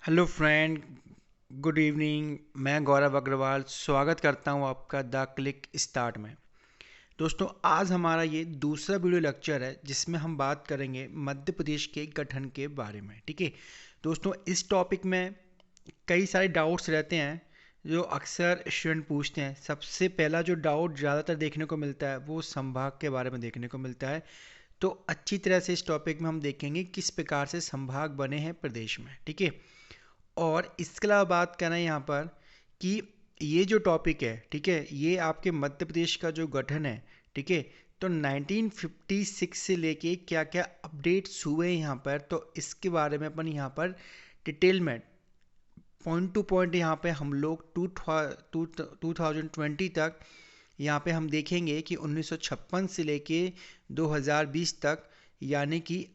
Hello friend, good evening. मैं गौरव अग्रवाल स्वागत करता हूं आपका द क्लिक स्टार्ट में। दोस्तों, आज हमारा ये दूसरा वीडियो लेक्चर है जिसमें हम बात करेंगे मध्य प्रदेश के गठन के बारे में। ठीक है दोस्तों, इस टॉपिक में कई सारे डाउट्स रहते हैं जो अक्सर स्टूडेंट पूछते हैं। सबसे पहला जो डाउट ज़्यादातर देखने को मिलता है वो संभाग के बारे में देखने को मिलता है। तो अच्छी तरह से इस टॉपिक में हम देखेंगे किस प्रकार से संभाग बने हैं प्रदेश में। ठीक है, और इसके अलावा बात करें यहाँ पर कि ये जो टॉपिक है, ठीक है, ये आपके मध्य प्रदेश का जो गठन है, ठीक है, तो 1956 से लेके क्या क्या अपडेट्स हुए हैं यहाँ पर, तो इसके बारे में अपन यहाँ पर डिटेल में पॉइंट टू पॉइंट यहाँ पे हम लोग 2020 तक यहाँ पे हम देखेंगे कि 1956 से लेके 2020 तक, यानी कि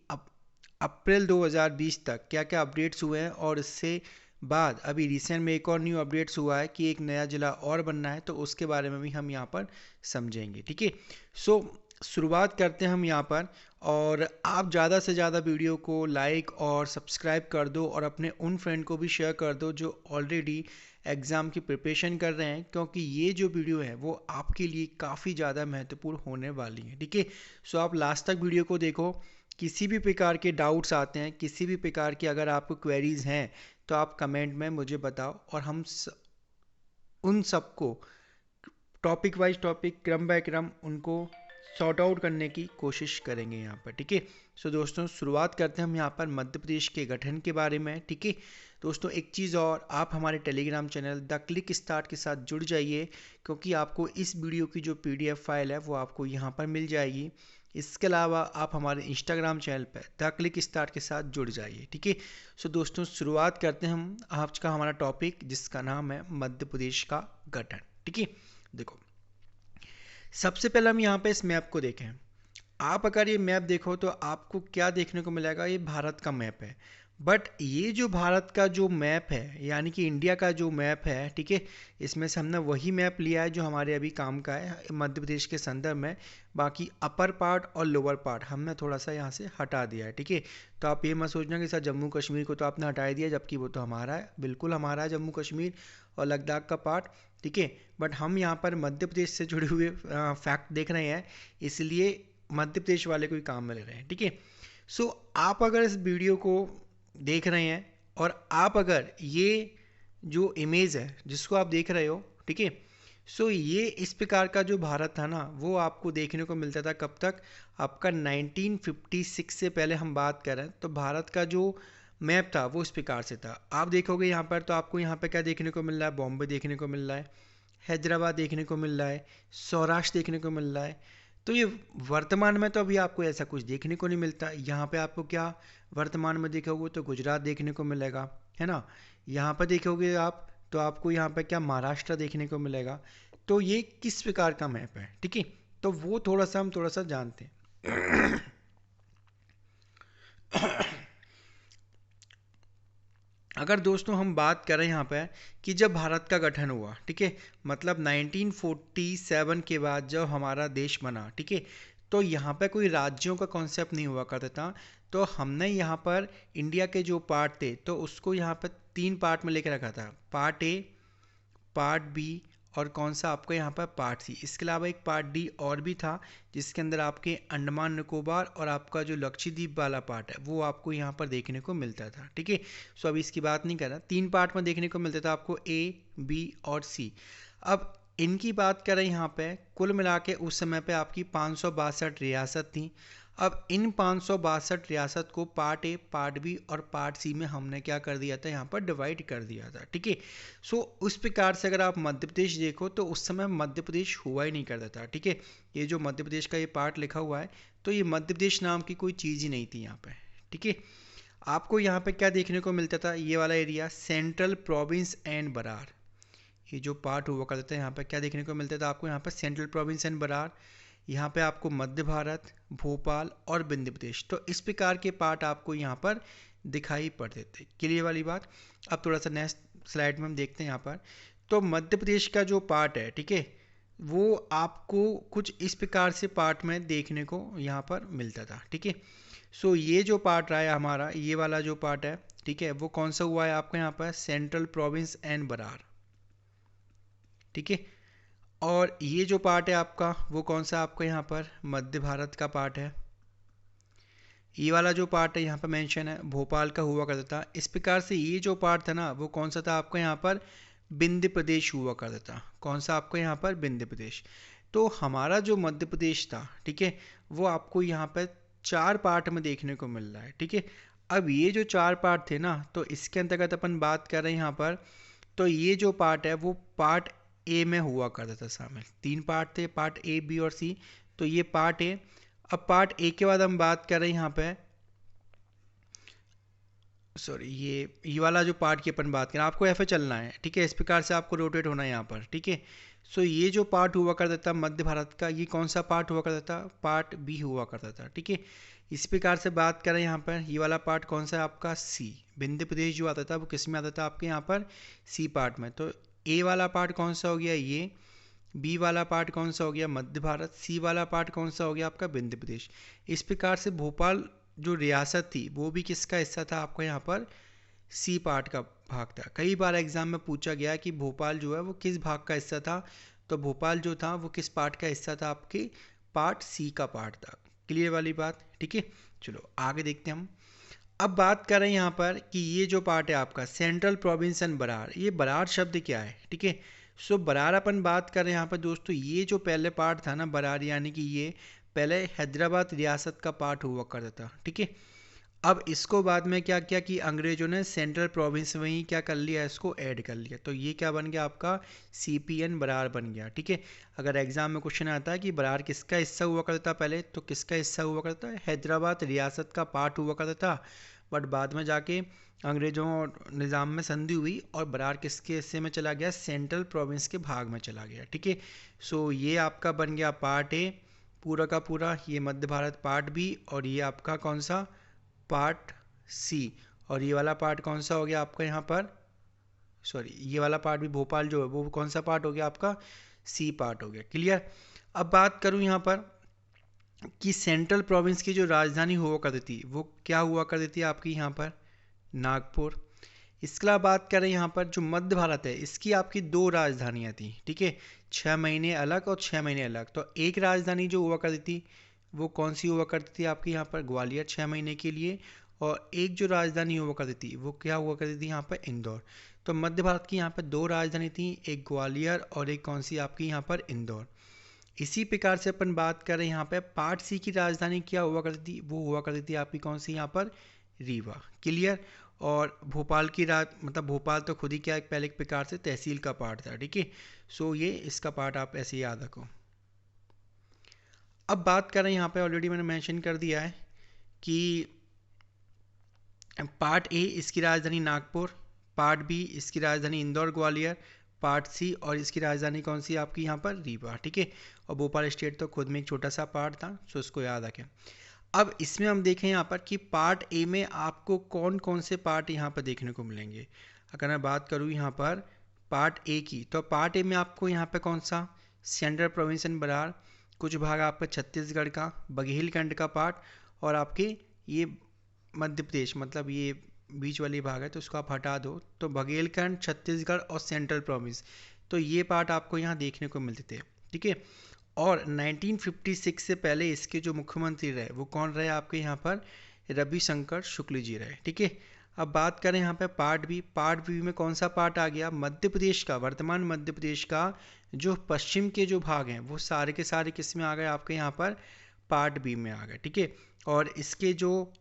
अप्रैल 2020 तक क्या क्या अपडेट्स हुए हैं। और इससे बाद अभी रिसेंट में एक और न्यू अपडेट्स हुआ है कि एक नया जिला और बनना है, तो उसके बारे में भी हम यहाँ पर समझेंगे। ठीक है, सो शुरुआत करते हैं हम यहाँ पर। और आप ज़्यादा से ज़्यादा वीडियो को लाइक और सब्सक्राइब कर दो और अपने उन फ्रेंड को भी शेयर कर दो जो ऑलरेडी एग्ज़ाम की प्रिपरेशन कर रहे हैं, क्योंकि ये जो वीडियो है वो आपके लिए काफ़ी ज़्यादा महत्वपूर्ण होने वाली है। ठीक है, सो आप लास्ट तक वीडियो को देखो। किसी भी प्रकार के डाउट्स आते हैं, किसी भी प्रकार की अगर आपको क्वेरीज हैं, तो आप कमेंट में मुझे बताओ और हम उन सबको टॉपिक वाइज टॉपिक, क्रम बाय क्रम उनको सॉर्ट आउट करने की कोशिश करेंगे यहाँ पर। ठीक है, सो दोस्तों शुरुआत करते हैं हम यहाँ पर मध्य प्रदेश के गठन के बारे में। ठीक है दोस्तों, एक चीज़ और, आप हमारे Telegram channel the click start के साथ जुड़ जाइए, क्योंकि आपको इस वीडियो की जो पीडीएफ फाइल है वो आपको यहाँ पर मिल जाएगी। इसके अलावा आप हमारे इंस्टाग्राम चैनल पर द क्लिक स्टार्ट के साथ जुड़ जाइए। ठीक है, सो दोस्तों शुरुआत करते हैं हम आज का हमारा टॉपिक जिसका नाम है मध्य प्रदेश का गठन। ठीक है, देखो सबसे पहले हम यहाँ पे इस मैप को देखें। आप अगर ये मैप देखो तो आपको क्या देखने को मिलेगा, ये भारत का मैप है। बट ये जो भारत का जो मैप है, यानी कि इंडिया का जो मैप है, ठीक है, इसमें से हमने वही मैप लिया है जो हमारे अभी काम का है मध्य प्रदेश के संदर्भ में। बाकी अपर पार्ट और लोअर पार्ट हमने थोड़ा सा यहाँ से हटा दिया है। ठीक है, तो आप ये मत सोचना कि सर जम्मू कश्मीर को तो आपने हटा दिया, जबकि वो तो हमारा है, बिल्कुल हमारा है जम्मू कश्मीर और लद्दाख का पार्ट। ठीक है, बट हम यहाँ पर मध्य प्रदेश से जुड़े हुए फैक्ट देख रहे हैं, इसलिए मध्य प्रदेश वाले कोई काम में ले रहे हैं। ठीक है, सो आप अगर इस वीडियो को देख रहे हैं और आप अगर ये जो इमेज है जिसको आप देख रहे हो, ठीक है, सो ये इस प्रकार का जो भारत था ना वो आपको देखने को मिलता था कब तक, आपका 1956 से पहले हम बात कर रहे हैं। तो भारत का जो मैप था वो इस प्रकार से था। आप देखोगे यहाँ पर तो आपको यहाँ पर क्या देखने को मिल रहा है, बॉम्बे देखने को मिल रहा है, हैदराबाद देखने को मिल रहा है, सौराष्ट्र देखने को मिल रहा है। तो ये वर्तमान में तो अभी आपको ऐसा कुछ देखने को नहीं मिलता। यहाँ पे आपको क्या वर्तमान में देखोगे तो गुजरात देखने को मिलेगा, है ना। यहाँ पर देखोगे आप तो आपको यहाँ पे क्या महाराष्ट्र देखने को मिलेगा। तो ये किस प्रकार का मैप है, ठीक है, तो वो हम थोड़ा सा जानते हैं। अगर दोस्तों हम बात करें यहाँ पे कि जब भारत का गठन हुआ, ठीक है, मतलब 1947 के बाद जब हमारा देश बना, ठीक है, तो यहाँ पे कोई राज्यों का कॉन्सेप्ट नहीं हुआ करता था। तो हमने यहाँ पर इंडिया के जो पार्ट थे तो उसको यहाँ पर तीन पार्ट में लेकर रखा था, पार्ट ए, पार्ट बी और कौन सा आपका यहाँ पर पार्ट सी। इसके अलावा एक पार्ट डी और भी था जिसके अंदर आपके अंडमान निकोबार और आपका जो लक्षद्वीप वाला पार्ट है वो आपको यहाँ पर देखने को मिलता था। ठीक है, सो अभी इसकी बात नहीं कर रहा, तीन पार्ट में देखने को मिलता था आपको, ए, बी और सी। अब इनकी बात करें यहाँ पे, कुल मिला के उस समय पे आपकी 562 रियासत थी। अब इन 562 रियासत को पार्ट ए, पार्ट बी और पार्ट सी में हमने क्या कर दिया था, यहाँ पर डिवाइड कर दिया था। ठीक है, सो उस प्रकार से अगर आप मध्य प्रदेश देखो तो उस समय मध्य प्रदेश हुआ ही नहीं करता था। ठीक है, ये जो मध्य प्रदेश का ये पार्ट लिखा हुआ है तो ये मध्य प्रदेश नाम की कोई चीज़ ही नहीं थी यहाँ पे। ठीक है, आपको यहाँ पे क्या देखने को मिलता था, ये वाला area Central Province and Berar, ये जो पार्ट हुआ करता था यहाँ पे क्या देखने को मिलता था आपको, यहाँ पर सेंट्रल प्रोविंस एंड बरार, यहाँ पे आपको मध्य भारत, भोपाल और विंध्य प्रदेश। तो इस प्रकार के पार्ट आपको यहाँ पर दिखाई पड़ते थे। क्लियर वाली बात। अब थोड़ा सा नेक्स्ट स्लाइड में हम देखते हैं यहाँ पर, तो मध्य प्रदेश का जो पार्ट है, ठीक है, वो आपको कुछ इस प्रकार से पार्ट में देखने को यहाँ पर मिलता था। ठीक है, सो ये जो पार्ट रहा है हमारा, ये वाला जो पार्ट है ठीक है, वो कौन सा हुआ है आपका यहाँ पर, सेंट्रल प्रोविंस एंड बरार, ठीक है। और ये जो पार्ट है आपका वो कौन सा आपका यहाँ पर मध्य भारत का पार्ट है। ये वाला जो पार्ट है यहाँ पर मेंशन है भोपाल का हुआ करता था। इस प्रकार से ये जो पार्ट था ना वो कौन सा था आपका यहाँ पर विंध्य प्रदेश हुआ करता था। कौन सा आपका यहाँ पर विंध्य प्रदेश। तो हमारा जो मध्य प्रदेश था, ठीक है, वो आपको यहाँ पर 4 पार्ट में देखने को मिल रहा है, ठीक है। अब ये जो 4 पार्ट थे ना, तो इसके अंतर्गत अपन बात कर रहे हैं यहाँ पर, तो ये जो पार्ट है वो पार्ट ए में हुआ करता था शामिल। 3 पार्ट थे, पार्ट ए बी और सी, तो ये पार्ट ए। अब पार्ट ए के बाद हम बात कर रहे हैं यहाँ पे, सॉरी ये वाला जो पार्ट की अपन बात करें, आपको ऐसे चलना है, ठीक है, इस प्रकार से आपको रोटेट होना है यहाँ पर, ठीक है। सो ये जो पार्ट हुआ करता था मध्य भारत का, ये कौन सा पार्ट हुआ करता था, पार्ट बी हुआ करता था, ठीक है। इस प्रकार से बात करें यहाँ पर, ये वाला पार्ट कौन सा है आपका सी, विंध्य प्रदेश जो आता था वो किस में आता था आपके यहाँ पर सी पार्ट में। तो ए वाला पार्ट कौन सा हो गया ये, बी वाला पार्ट कौन सा हो गया मध्य भारत, सी वाला पार्ट कौन सा हो गया आपका विंध्य प्रदेश। इस प्रकार से भोपाल जो रियासत थी वो भी किसका हिस्सा था आपका यहाँ पर सी पार्ट का भाग था। कई बार एग्जाम में पूछा गया कि भोपाल जो है वो किस भाग का हिस्सा था, तो भोपाल जो था वो किस पार्ट का हिस्सा था आपके पार्ट सी का पार्ट था। क्लियर वाली बात, ठीक है। चलो आगे देखते हैं हम। अब बात कर रहे हैं यहाँ पर कि ये जो पार्ट है आपका सेंट्रल प्रोविंस एंड बरार, ये बरार शब्द क्या है, ठीक है। सो बरार अपन बात कर रहे हैं यहाँ पर दोस्तों, ये जो पहले पार्ट था ना बरार, यानी कि ये पहले हैदराबाद रियासत का पार्ट हुआ करता था, ठीक है। अब इसको बाद में क्या किया कि अंग्रेजों ने सेंट्रल प्रोविंस में ही क्या कर लिया, इसको ऐड कर लिया, तो ये क्या बन गया आपका सीपीएन बरार बन गया, ठीक है। अगर एग्जाम में क्वेश्चन आता है कि बरार किसका हिस्सा हुआ करता था पहले, तो किसका हिस्सा हुआ करता है, हैदराबाद रियासत का पार्ट हुआ करता था। बट बाद में जाके अंग्रेजों और निज़ाम में संधि हुई और बरार किसके हिस्से में चला गया, सेंट्रल प्रोविंस के भाग में चला गया, ठीक है। सो ये आपका बन गया पार्ट ए पूरा का पूरा, ये मध्य भारत पार्ट बी, और ये आपका कौन सा पार्ट सी, और ये वाला पार्ट कौन सा हो गया आपका यहाँ पर, सॉरी ये वाला पार्ट भी भोपाल जो है वो कौन सा पार्ट हो गया आपका सी पार्ट हो गया। क्लियर। अब बात करूँ यहाँ पर कि सेंट्रल प्रोविंस की जो राजधानी हुआ करती थी वो क्या हुआ करती थी आपकी यहाँ पर नागपुर। इसके अलावा बात करें यहाँ पर जो मध्य भारत है इसकी आपकी 2 राजधानियाँ थी, ठीक है, 6 महीने अलग और 6 महीने अलग। तो एक राजधानी जो हुआ करती थी वो कौन सी हुआ करती थी आपकी यहाँ पर ग्वालियर 6 महीने के लिए, और एक जो राजधानी हुआ करती थी वो क्या हुआ करती थी यहाँ पर इंदौर। तो मध्य भारत की यहाँ पर 2 राजधानी थी, एक ग्वालियर और एक कौन सी आपकी यहाँ पर इंदौर। इसी प्रकार से अपन बात करें यहाँ पे पार्ट सी की राजधानी क्या हुआ करती थी, वो हुआ करती थी आपकी कौन सी यहाँ पर रीवा। क्लियर। और भोपाल की मतलब भोपाल तो खुद ही क्या एक पहले एक प्रकार से तहसील का पार्ट था, ठीक है। सो ये इसका पार्ट आप ऐसे याद रखो। अब बात करें यहाँ पे ऑलरेडी मैंने मेंशन कर दिया है कि पार्ट ए इसकी राजधानी नागपुर, पार्ट बी इसकी राजधानी इंदौर ग्वालियर, पार्ट सी और इसकी राजधानी कौन सी आपकी यहाँ पर रीवा, ठीक है। और भोपाल स्टेट तो खुद में एक छोटा सा पार्ट था, सो इसको याद रखें। अब इसमें हम देखें यहाँ पर कि पार्ट ए में आपको कौन कौन से पार्ट यहाँ पर देखने को मिलेंगे। अगर मैं बात करूँ यहाँ पर पार्ट ए की, तो पार्ट ए में आपको यहाँ पे कौन सा सेंट्रल प्रोविंस एंड बरार, कुछ भाग आपका छत्तीसगढ़ का बघेलखंड का पार्ट, और आपके ये मध्य प्रदेश मतलब ये बीच वाली भाग है तो उसको आप हटा दो, तो बघेलखंड छत्तीसगढ़ और सेंट्रल प्रोविंस, तो ये पार्ट आपको यहाँ देखने को मिलते थे, ठीक है। और 1956 से पहले इसके जो मुख्यमंत्री रहे वो कौन रहे आपके यहाँ पर रविशंकर शुक्ल जी रहे, ठीक है। अब बात करें यहाँ पे पार्ट बी, पार्ट बी में कौन सा पार्ट आ गया मध्य प्रदेश का, वर्तमान मध्य प्रदेश का जो पश्चिम के जो भाग हैं वो सारे के सारे किस में आ गए आपके यहाँ पर पार्ट बी में आ गए, ठीक है। और इसके जो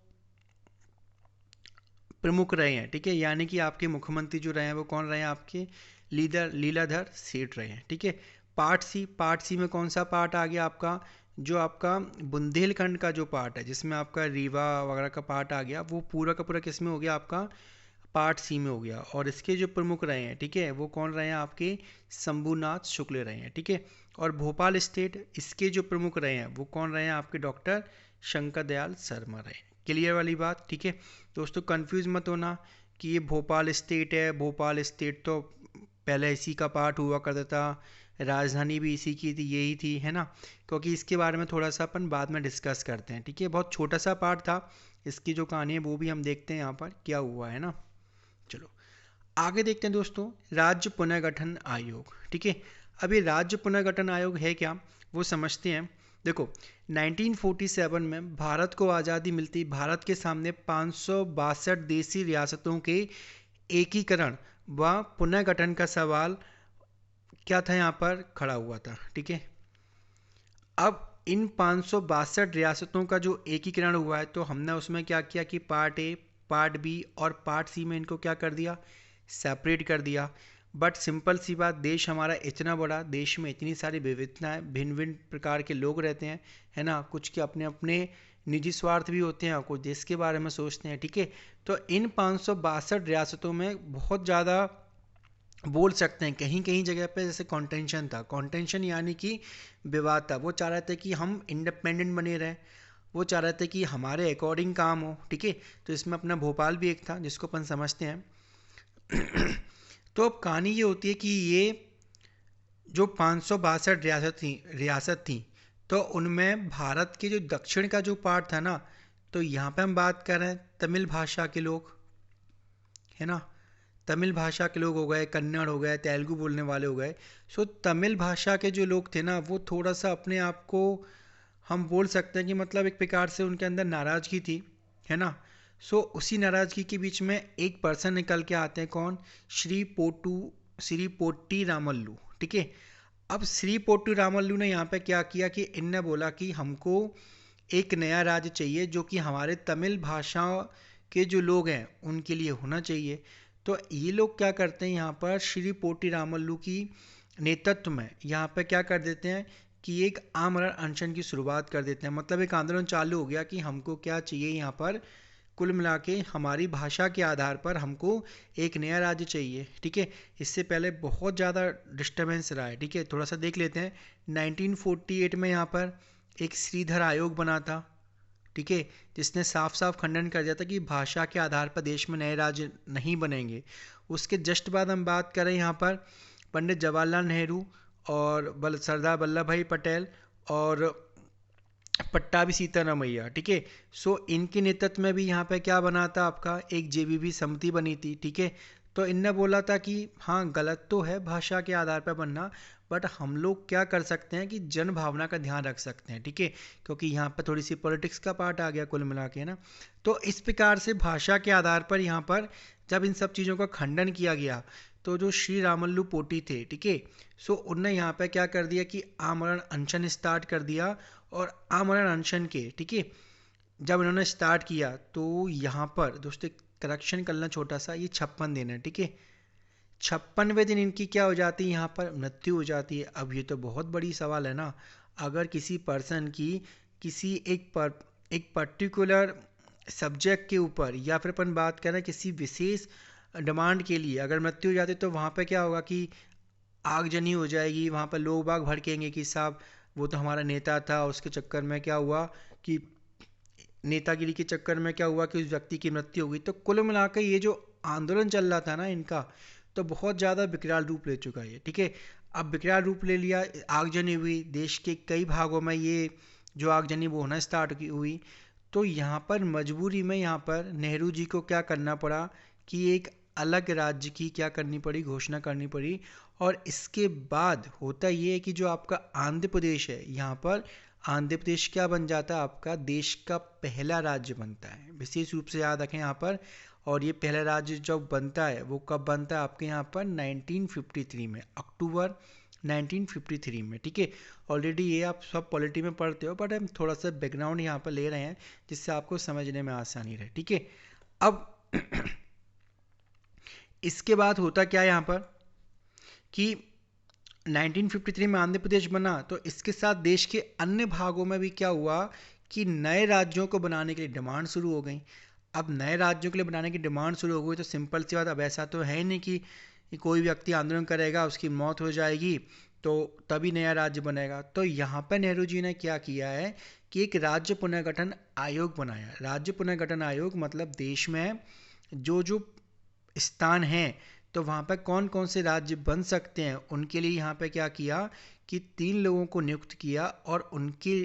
प्रमुख रहे हैं, ठीक है, यानी कि आपके मुख्यमंत्री जो रहे हैं वो कौन रहे हैं आपके लीलाधर सेठ रहे हैं, ठीक है। पार्ट सी, पार्ट सी में कौन सा पार्ट आ गया आपका जो आपका बुंदेलखंड का जो पार्ट है जिसमें आपका रीवा वगैरह का पार्ट आ गया, वो पूरा का पूरा किस में हो गया आपका पार्ट सी में हो गया। और इसके जो प्रमुख रहे हैं, ठीक है, वो कौन रहे हैं आपके शंभुनाथ शुक्ल रहे हैं, ठीक है। और भोपाल स्टेट इसके जो प्रमुख रहे हैं वो कौन रहे हैं आपके डॉक्टर शंकर दयाल शर्मा रहे हैं। क्लियर वाली बात, ठीक है। दोस्तों कंफ्यूज मत होना कि ये भोपाल स्टेट है, भोपाल स्टेट तो पहले इसी का पार्ट हुआ करता था, राजधानी भी इसी की थी, यही थी, है ना, क्योंकि इसके बारे में थोड़ा सा अपन बाद में डिस्कस करते हैं, ठीक है। बहुत छोटा सा पार्ट था, इसकी जो कहानी है वो भी हम देखते हैं यहाँ पर क्या हुआ है ना। चलो आगे देखते हैं दोस्तों, राज्य पुनर्गठन आयोग। ठीक है, अब ये राज्य पुनर्गठन आयोग है क्या, वो समझते हैं। देखो 1947 में भारत को आज़ादी मिलती, भारत के सामने 562 देशी रियासतों के एकीकरण व पुनर्गठन का सवाल क्या था यहाँ पर खड़ा हुआ था। ठीक है, अब इन 562 रियासतों का जो एकीकरण हुआ है, तो हमने उसमें क्या किया कि पार्ट ए, पार्ट बी और पार्ट सी में इनको क्या कर दिया, सेपरेट कर दिया। बट सिंपल सी बात, देश हमारा इतना बड़ा, देश में इतनी सारी विविधताएं, भिन्न भिन्न प्रकार के लोग रहते हैं, है ना, कुछ के अपने अपने निजी स्वार्थ भी होते हैं और कुछ देश के बारे में सोचते हैं। ठीक है, तो इन 562 रियासतों में बहुत ज़्यादा बोल सकते हैं, कहीं कहीं जगह पे जैसे कॉन्टेंशन था, कॉन्टेंशन यानी कि विवाद था। वो चाह रहे थे कि हम इंडिपेंडेंट बने रहें, वो चाह रहे थे कि हमारे अकॉर्डिंग काम हो। ठीक है, तो इसमें अपना भोपाल भी एक था जिसको अपन समझते हैं। तो अब कहानी ये होती है कि ये जो 562 रियासत थी, तो उनमें भारत के जो दक्षिण का जो पार्ट था ना, तो यहाँ पे हम बात कर रहे हैं तमिल भाषा के लोग, है ना, तमिल भाषा के लोग हो गए, कन्नड़ हो गए, तेलुगु बोलने वाले हो गए। सो तमिल भाषा के जो लोग थे ना, वो थोड़ा सा अपने आप को हम बोल सकते हैं कि मतलब एक प्रकार से उनके अंदर नाराज़गी थी, है ना। सो उसी नाराज़गी के बीच में एक पर्सन निकल के आते हैं, कौन, श्री पोट्टी रामल्लू। ठीक है, अब श्री पोट्टी रामल्लू ने यहाँ पे क्या किया कि इनने बोला कि हमको एक नया राज्य चाहिए जो कि हमारे तमिल भाषा के जो लोग हैं उनके लिए होना चाहिए। तो ये लोग क्या करते हैं, यहाँ पर श्री पोटी रामल्लू की नेतृत्व में यहाँ पर क्या कर देते हैं कि एक आमरण अनशन की शुरुआत कर देते हैं। मतलब एक आंदोलन चालू हो गया कि हमको क्या चाहिए, यहाँ पर कुल मिला के हमारी भाषा के आधार पर हमको एक नया राज्य चाहिए। ठीक है, इससे पहले बहुत ज़्यादा डिस्टर्बेंस रहा है। ठीक है, थोड़ा सा देख लेते हैं। 1948 में यहाँ पर एक श्रीधर आयोग बना था। ठीक है, जिसने साफ साफ खंडन कर दिया था कि भाषा के आधार पर देश में नए राज्य नहीं बनेंगे। उसके जस्ट बाद हम बात करें यहाँ पर पंडित जवाहरलाल नेहरू और सरदार वल्लभ भाई पटेल और पट्टाभी सीतारामैया। ठीक है, सो इनके नेतृत्व में भी यहाँ पे क्या बना था, आपका एक जेबीबी समिति बनी थी। ठीक है, तो इनने बोला था कि हाँ गलत तो है भाषा के आधार पर बनना, बट हम लोग क्या कर सकते हैं कि जन भावना का ध्यान रख सकते हैं। ठीक है, क्योंकि यहाँ पर थोड़ी सी पॉलिटिक्स का पार्ट आ गया कुल मिला के ना। तो इस प्रकार से भाषा के आधार पर यहाँ पर जब इन सब चीज़ों का खंडन किया गया, तो जो श्री रामल्लू पोटी थे, ठीक है, सो उनने यहाँ पे क्या कर दिया कि आमरण अनशन स्टार्ट कर दिया। और आमरण अनशन के, ठीक है, जब इन्होंने स्टार्ट किया तो यहाँ पर दोस्तों करेक्शन करना छोटा सा, ये 56 दिन है। ठीक है, 56वें दिन इनकी क्या हो जाती है, यहाँ पर मृत्यु हो जाती है। अब ये तो बहुत बड़ी सवाल है ना, अगर किसी पर्सन की किसी एक पर्टिकुलर सब्जेक्ट के ऊपर या फिर अपन बात करें किसी विशेष डिमांड के लिए अगर मृत्यु हो जाती है, तो वहाँ पे क्या होगा कि आगजनी हो जाएगी, वहाँ पर लोग बाग भड़केंगे कि साहब वो तो हमारा नेता था, उसके चक्कर में क्या हुआ कि नेतागिरी के चक्कर में क्या हुआ कि उस व्यक्ति की मृत्यु हो गई। तो कुल मिलाकर ये जो आंदोलन चल रहा था ना इनका, तो बहुत ज़्यादा विकराल रूप ले चुका है। ठीक है, अब विकराल रूप ले लिया, आगजनी हुई, देश के कई भागों में ये जो आगजनी वो होना स्टार्ट हुई। तो यहाँ पर मजबूरी में यहाँ पर नेहरू जी को क्या करना पड़ा कि एक अलग राज्य की क्या करनी पड़ी, घोषणा करनी पड़ी। और इसके बाद होता ये है कि जो आपका आंध्र प्रदेश है, यहाँ पर आंध्र प्रदेश क्या बन जाता है, आपका देश का पहला राज्य बनता है। विशेष रूप से याद रखें यहाँ पर। और ये पहला राज्य जब बनता है वो कब बनता है, आपके यहाँ पर 1953 में, अक्टूबर 1953 में। ठीक है, ऑलरेडी ये आप सब पॉलिटी में पढ़ते हो, बट हम थोड़ा सा बैकग्राउंड यहाँ पर ले रहे हैं जिससे आपको समझने में आसानी रहे। ठीक है, अब इसके बाद होता क्या है यहाँ पर कि 1953 में आंध्र प्रदेश बना, तो इसके साथ देश के अन्य भागों में भी क्या हुआ कि नए राज्यों को बनाने के लिए डिमांड शुरू हो गई। अब नए राज्यों के लिए बनाने की डिमांड शुरू हो गई, तो सिंपल सी बात, अब ऐसा तो है नहीं कि कोई व्यक्ति आंदोलन करेगा उसकी मौत हो जाएगी तो तभी नया राज्य बनेगा। तो यहाँ पर नेहरू जी ने क्या किया है कि एक राज्य पुनर्गठन आयोग बनाया। राज्य पुनर्गठन आयोग मतलब देश में जो जो स्थान हैं, तो वहाँ पर कौन कौन से राज्य बन सकते हैं, उनके लिए यहाँ पे क्या किया कि 3 लोगों को नियुक्त किया और उनके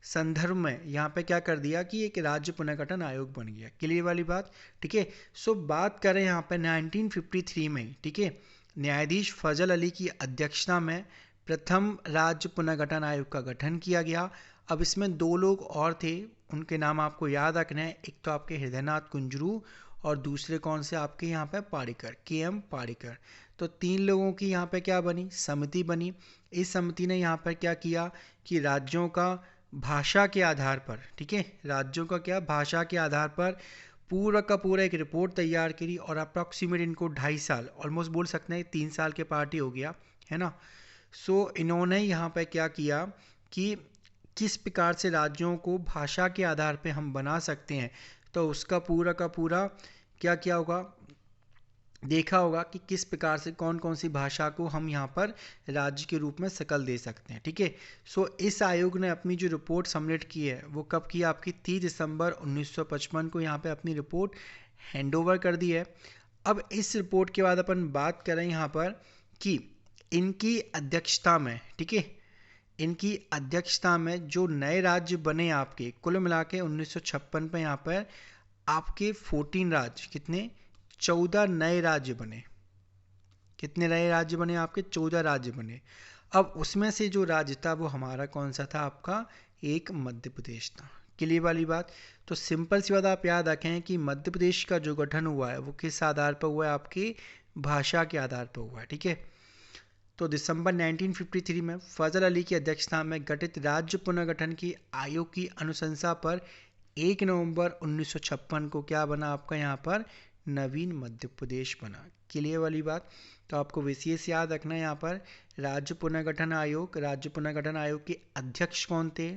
संदर्भ में यहाँ पे क्या कर दिया कि एक राज्य पुनर्गठन आयोग बन गया। क्लियर वाली बात, ठीक है। सो बात करें यहाँ पे 1953 में, ठीक है, न्यायाधीश फजल अली की अध्यक्षता में प्रथम राज्य पुनर्गठन आयोग का गठन किया गया। अब इसमें दो लोग और थे, उनके नाम आपको याद रखना है। एक तो आपके हृदयनाथ कुंजरू और दूसरे कौन से आपके यहाँ पे पारीकर, के.एम. पारीकर। तो तीन लोगों की यहाँ पे क्या बनी, समिति बनी। इस समिति ने यहाँ पर क्या किया कि राज्यों का भाषा के आधार पर, ठीक है, राज्यों का क्या भाषा के आधार पर पूरा का पूरा एक रिपोर्ट तैयार करी और अप्रॉक्सीमेट इनको 2.5 साल, ऑलमोस्ट बोल सकते हैं 3 साल के पार्टी हो गया है ना। सो इन्होंने यहाँ पे क्या किया कि किस प्रकार से राज्यों को भाषा के आधार पे हम बना सकते हैं, तो उसका पूरा का पूरा क्या किया होगा, देखा होगा कि किस प्रकार से कौन कौन सी भाषा को हम यहाँ पर राज्य के रूप में शकल दे सकते हैं, ठीक है। सो इस आयोग ने अपनी जो रिपोर्ट सबमिट की है वो कब की, आपकी 30 दिसंबर 1955 को यहाँ पे अपनी रिपोर्ट हैंडओवर कर दी है। अब इस रिपोर्ट के बाद अपन बात करें यहाँ पर कि इनकी अध्यक्षता में, ठीक है, इनकी अध्यक्षता में जो नए राज्य बने आपके, कुल मिला के 1956 पे यहाँ पर आपके 14 राज्य, कितने, 14 नए राज्य बने। कितने नए राज्य बने आपके, 14 राज्य बने। अब उसमें से जो राज्य था वो हमारा कौन सा था, आपका एक मध्य प्रदेश था। क्लियर वाली बात। तो सिंपल सी बात आप याद रखें कि मध्य प्रदेश का जो गठन हुआ है वो किस आधार पर हुआ है, आपकी भाषा के आधार पर हुआ है, ठीक है। तो दिसंबर 1953 में फजल अली की अध्यक्षता में गठित राज्य पुनर्गठन की आयोग की अनुशंसा पर 1 नवंबर 1956 को क्या बना आपका यहाँ पर नवीन मध्य प्रदेश बना। क्लियर वाली बात। तो आपको विशेष याद रखना है यहाँ पर राज्य पुनर्गठन आयोग, राज्य पुनर्गठन आयोग के अध्यक्ष कौन थे,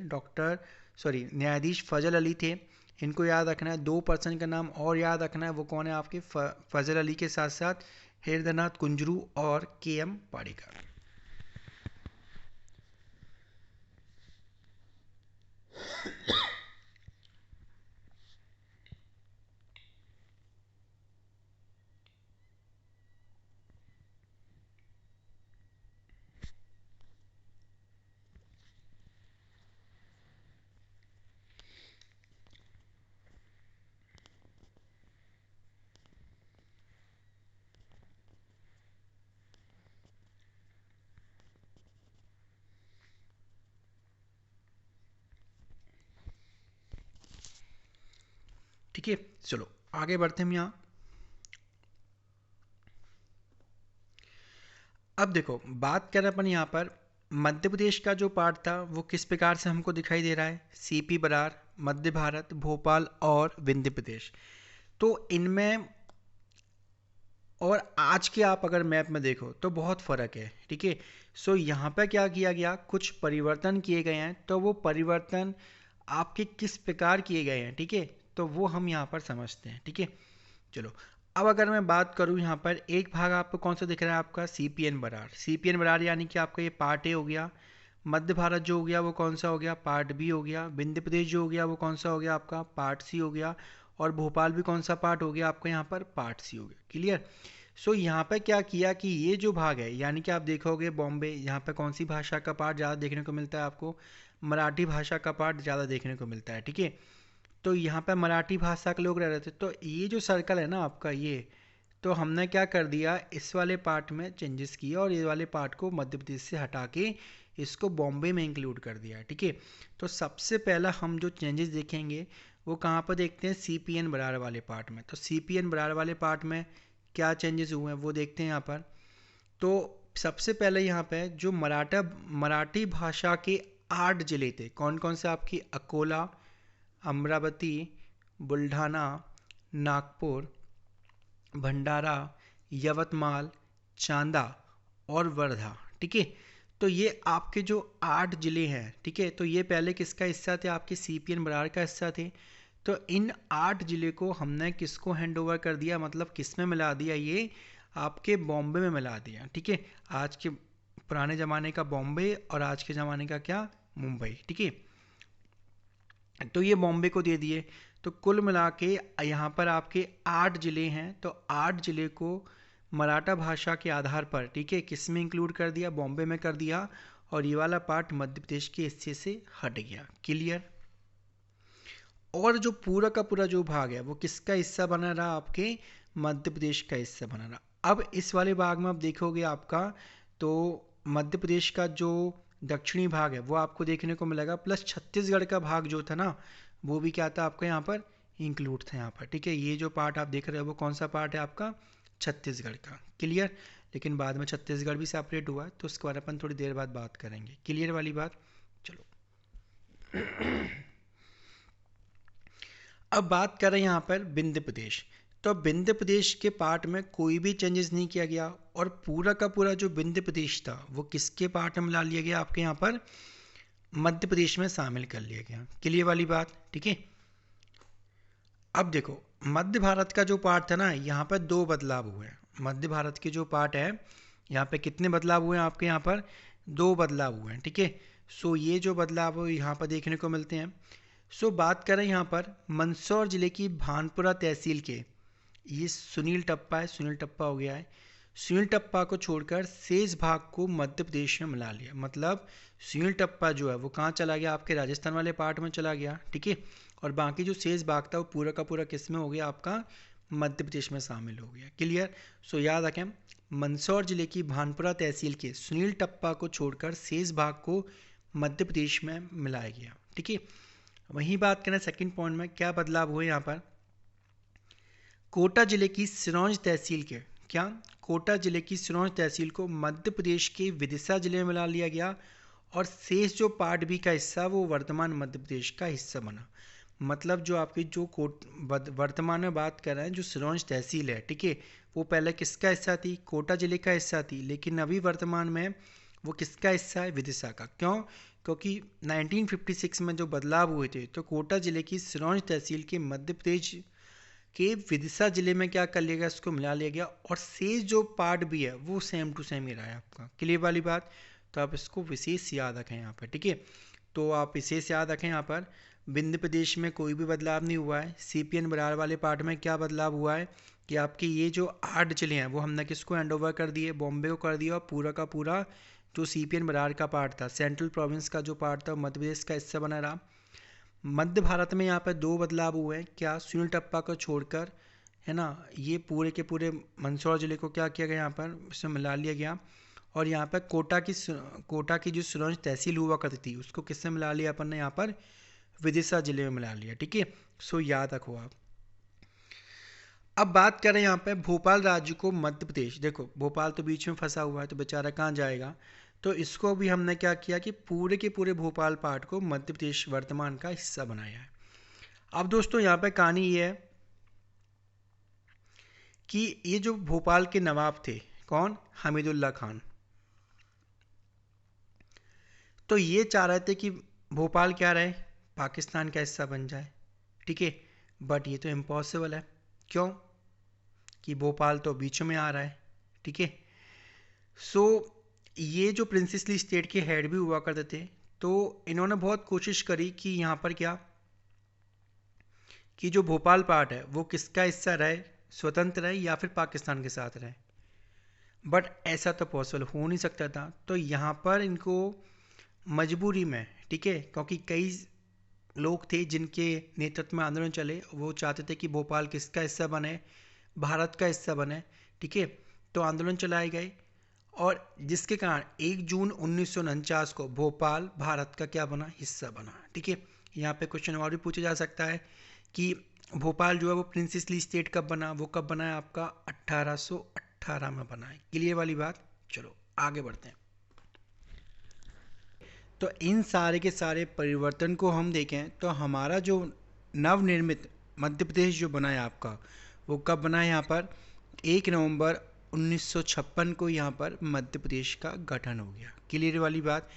न्यायाधीश फजल अली थे। इनको याद रखना है। 2 पर्सन का नाम और याद रखना है, वो कौन है आपके फजल अली के साथ साथ हृदयनाथ कुंजरू और के.एम. पारीकर। ठीक है, चलो आगे बढ़ते हैं हम यहाँ। अब देखो बात करें अपन यहाँ पर मध्य प्रदेश का जो पार्ट था वो किस प्रकार से हमको दिखाई दे रहा है, सीपी बरार, मध्य भारत, भोपाल और विंध्य प्रदेश। तो इनमें और आज के आप अगर मैप में देखो तो बहुत फ़र्क है, ठीक है। सो यहाँ पे क्या किया गया, कुछ परिवर्तन किए गए हैं। तो वो परिवर्तन आपके किस प्रकार किए गए हैं, ठीक है, तो वो हम यहाँ पर समझते हैं, ठीक है। चलो अब अगर मैं बात करूँ यहाँ पर एक भाग आपको कौन सा दिख रहा है, आपका सीपीएन बरार। सीपीएन बरार यानी कि आपका ये पार्ट ए हो गया। मध्य भारत जो हो गया वो कौन सा हो गया, पार्ट बी हो गया। विंध्य प्रदेश जो हो गया वो कौन सा हो गया, आपका पार्ट सी हो गया। और भोपाल भी कौन सा पार्ट हो गया आपका यहाँ पर, पार्ट सी हो गया। क्लियर। सो यहाँ पे क्या किया कि ये जो भाग है, यानी कि आप देखोगे बॉम्बे, यहाँ पे कौन सी भाषा का पार्ट ज़्यादा देखने को मिलता है आपको, मराठी भाषा का पार्ट ज़्यादा देखने को मिलता है, ठीक है। तो यहाँ पे मराठी भाषा के लोग रह रहे थे। तो ये जो सर्कल है ना आपका ये, तो हमने क्या कर दिया, इस वाले पार्ट में चेंजेस किए और ये वाले पार्ट को मध्य प्रदेश से हटा के इसको बॉम्बे में इंक्लूड कर दिया, ठीक है। तो सबसे पहला हम जो चेंजेस देखेंगे वो कहाँ पर देखते हैं, सीपीएन बरार वाले पार्ट में। तो सीपीएन बरार वाले पार्ट में क्या चेंजेस हुए हैं वो देखते हैं यहाँ पर। तो सबसे पहले यहाँ पे जो मराठी भाषा के 8 जिले थे, कौन कौन से आपकी, अकोला, अमरावती, बुल्ढाना, नागपुर, भंडारा, यवतमाल, चांदा और वर्धा, ठीक है। तो ये आपके जो 8 जिले हैं, ठीक है, तो ये पहले किसका हिस्सा थे, आपके सीपीएन बरार का हिस्सा थे। तो इन 8 जिले को हमने किसको हैंड ओवर कर दिया, मतलब किस में मिला दिया, ये आपके बॉम्बे में मिला दिया, ठीक है। आज के पुराने ज़माने का बॉम्बे और आज के ज़माने का क्या, मुंबई, ठीक है। तो ये बॉम्बे को दे दिए। तो कुल मिला के यहाँ पर आपके 8 जिले हैं। तो 8 जिले को मराठा भाषा के आधार पर, ठीक है, किस में इंक्लूड कर दिया, बॉम्बे में कर दिया। और ये वाला पार्ट मध्य प्रदेश के हिस्से से हट गया। क्लियर। और जो पूरा का पूरा जो भाग है वो किसका हिस्सा बना रहा, आपके मध्य प्रदेश का हिस्सा बना रहा। अब इस वाले भाग में आप देखोगे आपका तो मध्य प्रदेश का जो दक्षिणी भाग है वो आपको देखने को मिलेगा, प्लस छत्तीसगढ़ का भाग जो था ना वो भी क्या था आपका यहाँ पर इंक्लूड था यहाँ पर। ठीक है, ये जो पार्ट आप देख रहे हो वो कौन सा पार्ट है आपका, छत्तीसगढ़ का। क्लियर। लेकिन बाद में छत्तीसगढ़ भी सेपरेट हुआ तो उसके बारे में अपन थोड़ी देर बाद बात करेंगे। क्लियर वाली बात। चलो अब बात करें यहाँ पर विंध्य प्रदेश। तो विंध्य प्रदेश के पार्ट में कोई भी चेंजेस नहीं किया गया और पूरा का पूरा जो विंध्य प्रदेश था वो किसके पार्ट में मिला लिया गया, आपके यहाँ पर मध्य प्रदेश में शामिल कर लिया गया। क्लियर वाली बात। ठीक है। अब देखो मध्य भारत का जो पार्ट था ना यहाँ पर दो बदलाव हुए हैं। मध्य भारत के जो पार्ट है यहाँ पे कितने बदलाव हुए हैं, आपके यहाँ पर दो बदलाव हुए हैं। ठीक है। सो ये जो बदलाव यहाँ पर देखने को मिलते हैं। सो बात करें यहाँ पर मंदसौर जिले की भानपुरा तहसील के, ये सुनील टप्पा है, सुनील टप्पा हो गया है। सुनील टप्पा को छोड़कर शेष भाग को मध्य प्रदेश में मिला लिया। मतलब सुनील टप्पा जो है वो कहाँ चला गया, आपके राजस्थान वाले पार्ट में चला गया। ठीक है। और बाकी जो शेष भाग था वो पूरा का पूरा किस में हो गया, आपका मध्य प्रदेश में शामिल हो गया। क्लियर। सो याद रखें मंदसौर जिले की भानपुरा तहसील के सुनील टप्पा को छोड़कर शेष भाग को मध्य प्रदेश में मिलाया गया। ठीक है। वहीं बात करें सेकंड पॉइंट में क्या बदलाव हुए यहाँ पर, कोटा जिले की सिरौंज तहसील के, क्या कोटा जिले की सिरौंज तहसील को मध्य प्रदेश के विदिशा जिले में मिला लिया गया और शेष जो पार्ट बी का हिस्सा वो वर्तमान मध्य प्रदेश का हिस्सा बना। मतलब जो आपकी जो वर्तमान में बात कर रहे हैं जो सिरौंज तहसील है, ठीक है, वो पहले किसका हिस्सा थी, कोटा जिले का हिस्सा थी, लेकिन अभी वर्तमान में वो किसका हिस्सा है, विदिशा का। क्यों, क्योंकि 1956 में जो बदलाव हुए थे तो कोटा जिले की सिरौंज तहसील के मध्य प्रदेश के विदिशा जिले में क्या कर लिया गया, उसको मिला लिया गया और शेष जो पार्ट भी है वो सेम टू सेम ही रहा है आपका। क्लियर वाली बात। तो आप इसको विशेष याद रखें यहाँ पर। ठीक है। तो आप विशेष याद रखें यहाँ पर विंध्य प्रदेश में कोई भी बदलाव नहीं हुआ है। सीपीएन बरार वाले पार्ट में क्या बदलाव हुआ है कि आपके ये जो 8 जिले हैं वो हमने किसको हैंड ओवर कर दिए, बॉम्बे को कर दिया और पूरा का पूरा जो सीपीएन बरार का पार्ट था, सेंट्रल प्रोविंस का जो पार्ट था मध्य प्रदेश का हिस्सा बना रहा। मध्य भारत में यहाँ पर दो बदलाव हुए हैं, क्या, सुनील टप्पा को छोड़कर, है ना, ये पूरे के पूरे मंदसौर जिले को क्या किया गया, यहाँ पर इसमें मिला लिया गया और यहाँ पर कोटा की जो सिरौंज तहसील हुआ करती थी उसको किससे मिला लिया अपन ने, यहाँ पर विदिशा जिले में मिला लिया। ठीक है। सो याद रखो आप। अब बात करें यहाँ पे भोपाल राज्य को मध्य प्रदेश, देखो भोपाल तो बीच में फंसा हुआ है तो बेचारा कहाँ जाएगा, तो इसको भी हमने क्या किया कि पूरे के पूरे भोपाल पार्ट को मध्य प्रदेश वर्तमान का हिस्सा बनाया है। अब दोस्तों यहाँ पे कहानी ये है कि ये जो भोपाल के नवाब थे, कौन, हमीदुल्ला खान, तो ये चाह रहे थे कि भोपाल क्या रहे, पाकिस्तान का हिस्सा बन जाए। ठीक है। बट ये तो इम्पॉसिबल है। क्यों, कि भोपाल तो बीच में आ रहा है। ठीक है। सो ये जो प्रिंसेसली स्टेट के हेड भी हुआ करते थे तो इन्होंने बहुत कोशिश करी कि यहाँ पर क्या, कि जो भोपाल पार्ट है वो किसका हिस्सा रहे, स्वतंत्र रहे या फिर पाकिस्तान के साथ रहे। बट ऐसा तो पॉसिबल हो नहीं सकता था। तो यहाँ पर इनको मजबूरी में, ठीक है, क्योंकि कई लोग थे जिनके नेतृत्व में आंदोलन चले, वो चाहते थे कि भोपाल किसका हिस्सा बने, भारत का हिस्सा बने। ठीक है। तो आंदोलन चलाए गए और जिसके कारण 1 जून 1949 को भोपाल भारत का क्या बना, हिस्सा बना। ठीक है। यहाँ पे क्वेश्चन और भी पूछा जा सकता है कि भोपाल जो है वो प्रिंसेसली स्टेट कब बना, वो कब बना है, आपका 1818 में बना है। क्लियर वाली बात। चलो आगे बढ़ते हैं। तो इन सारे के सारे परिवर्तन को हम देखें तो हमारा जो नवनिर्मित मध्य प्रदेश जो बना है आपका, वो कब बना है, यहाँ पर 1 नवंबर 1956 को यहाँ पर मध्य प्रदेश का गठन हो गया। क्लियर वाली बात।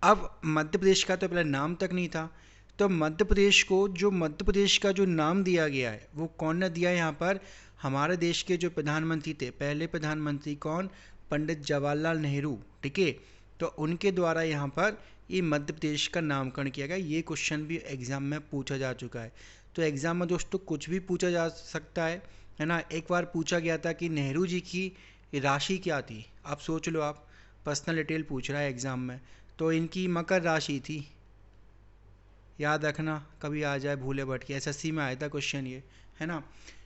अब मध्य प्रदेश का तो पहले नाम तक नहीं था, तो मध्य प्रदेश को जो मध्य प्रदेश का जो नाम दिया गया है वो कौन ने दिया है, यहाँ पर हमारे देश के जो प्रधानमंत्री थे, पहले प्रधानमंत्री कौन, पंडित जवाहरलाल नेहरू। ठीक है। तो उनके द्वारा यहाँ पर ये मध्य प्रदेश का नामकरण किया गया। ये क्वेश्चन भी एग्ज़ाम में पूछा जा चुका है। तो एग्ज़ाम में दोस्तों कुछ भी पूछा जा सकता है ना। एक बार पूछा गया था कि नेहरू जी की राशि क्या थी, आप सोच लो, आप पर्सनल डिटेल पूछ रहा है एग्ज़ाम में, तो इनकी मकर राशि थी, याद रखना, कभी आ जाए भूले भटके, एसएससी में आया था क्वेश्चन ये, है ना।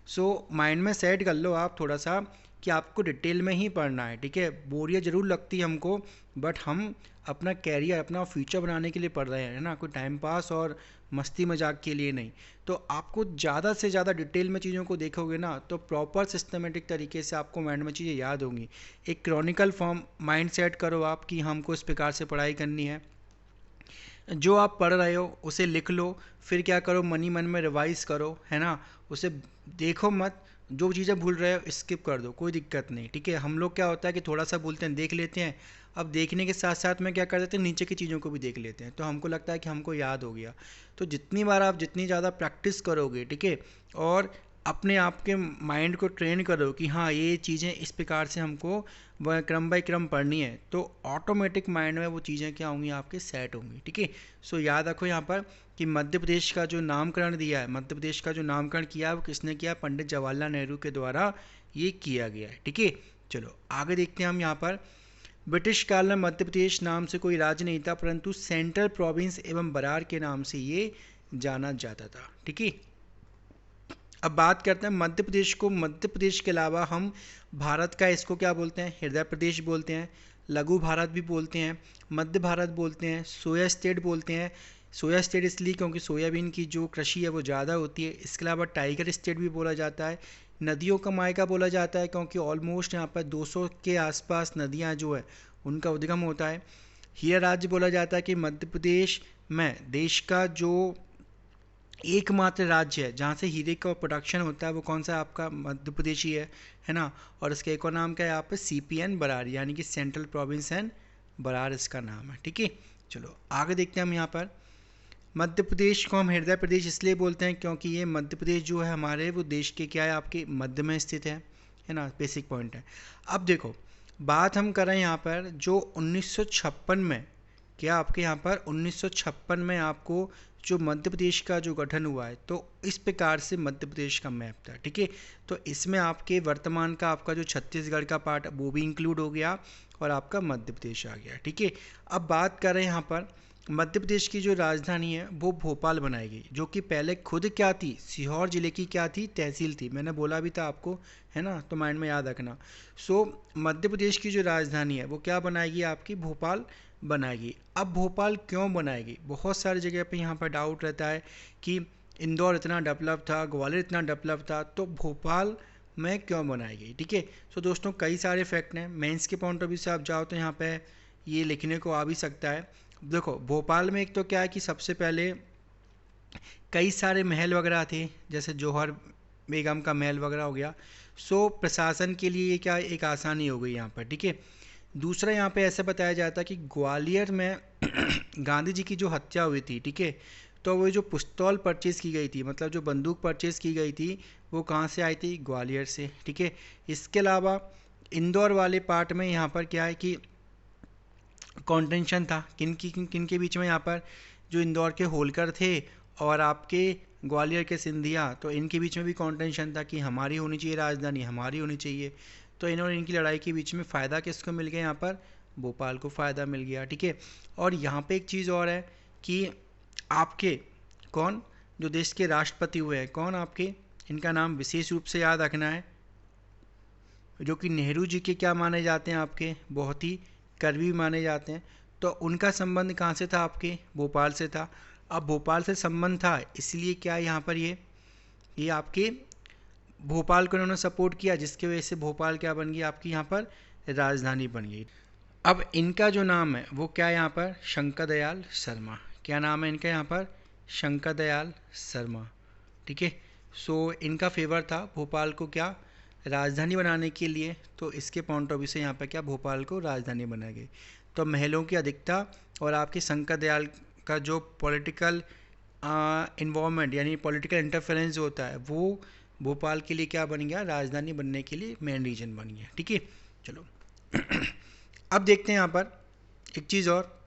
सो माइंड में सेट कर लो आप थोड़ा सा कि आपको डिटेल में ही पढ़ना है, ठीक है। बोरियत ज़रूर लगती है हमको, बट हम अपना कैरियर, अपना फ्यूचर बनाने के लिए पढ़ रहे हैं, है ना, कोई टाइम पास और मस्ती मजाक के लिए नहीं। तो आपको ज़्यादा से ज़्यादा डिटेल में चीज़ों को देखोगे ना, तो प्रॉपर सिस्टमेटिक तरीके से आपको माइंड में चीज़ें याद होंगी। एक क्रॉनिकल फॉर्म माइंड सेट करो आप कि हमको इस प्रकार से पढ़ाई करनी है, जो आप पढ़ रहे हो उसे लिख लो, फिर क्या करो, मनी मन में रिवाइज करो, है ना। उसे देखो मत, जो चीज़ें भूल रहे हो स्किप कर दो, कोई दिक्कत नहीं, ठीक है। हम लोग क्या होता है कि थोड़ा सा भूलते हैं, देख लेते हैं, अब देखने के साथ साथ में क्या कर देते हैं, नीचे की चीज़ों को भी देख लेते हैं, तो हमको लगता है कि हमको याद हो गया। तो जितनी बार आप जितनी ज़्यादा प्रैक्टिस करोगे, ठीक है, और अपने आप के माइंड को ट्रेन करो कि हाँ ये चीज़ें इस प्रकार से हमको वह क्रम बाई क्रम पढ़नी है, तो ऑटोमेटिक माइंड में वो चीज़ें क्या होंगी, आपके सेट होंगी, ठीक है। सो याद रखो यहाँ पर कि मध्य प्रदेश का जो नामकरण दिया है, मध्य प्रदेश का जो नामकरण किया है वो किसने किया, पंडित जवाहरलाल नेहरू के द्वारा ये किया गया है, ठीक है। चलो आगे देखते हैं हम यहाँ पर। ब्रिटिश काल में मध्य प्रदेश नाम से कोई राज्य नहीं था, परंतु सेंट्रल प्रोविंस एवं बरार के नाम से ये जाना जाता था, ठीक है। अब बात करते हैं मध्य प्रदेश को। मध्य प्रदेश के अलावा हम भारत का इसको क्या बोलते हैं, हृदय प्रदेश बोलते हैं, लघु भारत भी बोलते हैं, मध्य भारत बोलते हैं, सोया स्टेट बोलते हैं। सोया स्टेट इसलिए क्योंकि सोयाबीन की जो कृषि है वो ज़्यादा होती है। इसके अलावा टाइगर स्टेट भी बोला जाता है। नदियों का मायका बोला जाता है क्योंकि ऑलमोस्ट यहाँ पर 200 के आसपास नदियाँ जो है उनका उद्गम होता है। हीरा राज्य बोला जाता है कि मध्य प्रदेश में देश का जो एकमात्र राज्य है जहाँ से हीरे का प्रोडक्शन होता है, वो कौन सा आपका मध्य प्रदेश ही है ना। और इसका एक और नाम क्या है यहाँ पे, सीपीएन बरार, यानी कि सेंट्रल प्रोविंस एंड बरार इसका नाम है, ठीक है। चलो आगे देखते हैं हम यहाँ पर। मध्य प्रदेश को हम हृदय प्रदेश इसलिए बोलते हैं क्योंकि ये मध्य प्रदेश जो है हमारे, वो देश के क्या है, आपके मध्य में स्थित है ना, बेसिक पॉइंट है। अब देखो बात हम कर रहे हैं यहाँ पर जो 1956 में, क्या आपके यहाँ पर 1956 में आपको जो मध्य प्रदेश का जो गठन हुआ है, तो इस प्रकार से मध्य प्रदेश का मैप था, ठीक है। तो इसमें आपके वर्तमान का आपका जो छत्तीसगढ़ का पार्ट वो भी इंक्लूड हो गया और आपका मध्य प्रदेश आ गया, ठीक है। अब बात कर रहे हैं यहाँ पर मध्य प्रदेश की जो राजधानी है वो भोपाल बनाई गई, जो कि पहले खुद क्या थी, सीहोर जिले की क्या थी, तहसील थी। मैंने बोला भी था आपको, है ना, तो माइंड में याद रखना। सो मध्य प्रदेश की जो राजधानी है वो क्या बनाएगी, आपकी भोपाल बनाएगी। अब भोपाल क्यों बनाएगी, बहुत सारी जगह पे यहाँ पर डाउट रहता है कि इंदौर इतना डेवलप था, ग्वालियर इतना डेवलप था, तो भोपाल में क्यों बनाएगी, ठीक है। सो दोस्तों कई सारे फैक्ट हैं, मेंस के पॉइंट ऑफ व्यू से आप जाओ तो यहाँ पे ये लिखने को आ भी सकता है। देखो भोपाल में एक तो क्या है कि सबसे पहले कई सारे महल वगैरह थे, जैसे जौहर बेगम का महल वगैरह हो गया। सो प्रशासन के लिए ये क्या एक आसानी हो गई यहाँ पर, ठीक है। दूसरा यहाँ पे ऐसा बताया जाता है कि ग्वालियर में गांधी जी की जो हत्या हुई थी, ठीक है, तो वो जो पिस्तौल परचेज़ की गई थी, मतलब जो बंदूक परचेज़ की गई थी, वो कहाँ से आई थी, ग्वालियर से, ठीक है। इसके अलावा इंदौर वाले पार्ट में यहाँ पर क्या है कि कॉन्टेंशन था किन के बीच में, यहाँ पर जो इंदौर के होलकर थे और आपके ग्वालियर के सिंधिया, तो इनके बीच में भी कॉन्टेंशन था कि हमारी होनी चाहिए राजधानी, हमारी होनी चाहिए। तो इन्होंने इनकी लड़ाई के बीच में फ़ायदा किसको मिल गया, यहाँ पर भोपाल को फ़ायदा मिल गया, ठीक है। और यहाँ पे एक चीज़ और है कि आपके कौन जो देश के राष्ट्रपति हुए हैं, कौन आपके, इनका नाम विशेष रूप से याद रखना है, जो कि नेहरू जी के क्या माने जाते हैं, आपके बहुत ही करीबी माने जाते हैं। तो उनका संबंध कहाँ से था, आपके भोपाल से था। अब भोपाल से संबंध था इसलिए क्या यहाँ पर ये आपके भोपाल को इन्होंने सपोर्ट किया, जिसकी वजह से भोपाल क्या बन गई, आपकी यहाँ पर राजधानी बन गई। अब इनका जो नाम है वो क्या है यहाँ पर, शंकर दयाल शर्मा। क्या नाम है इनका यहाँ पर, शंकर दयाल शर्मा, ठीक है। सो इनका फेवर था भोपाल को क्या राजधानी बनाने के लिए, तो इसके पॉइंट ऑफ व्यू से यहाँ पर क्या भोपाल को राजधानी बनाई गई। तो महलों की अधिकता और आपके शंकर दयाल का जो पॉलिटिकल इन्वॉल्वमेंट यानी पॉलिटिकल इंटरफेरेंस जो होता है, वो भोपाल के लिए क्या बन गया, राजधानी बनने के लिए मेन रीजन बन गया, ठीक है। चलो अब देखते हैं यहाँ पर एक चीज़ और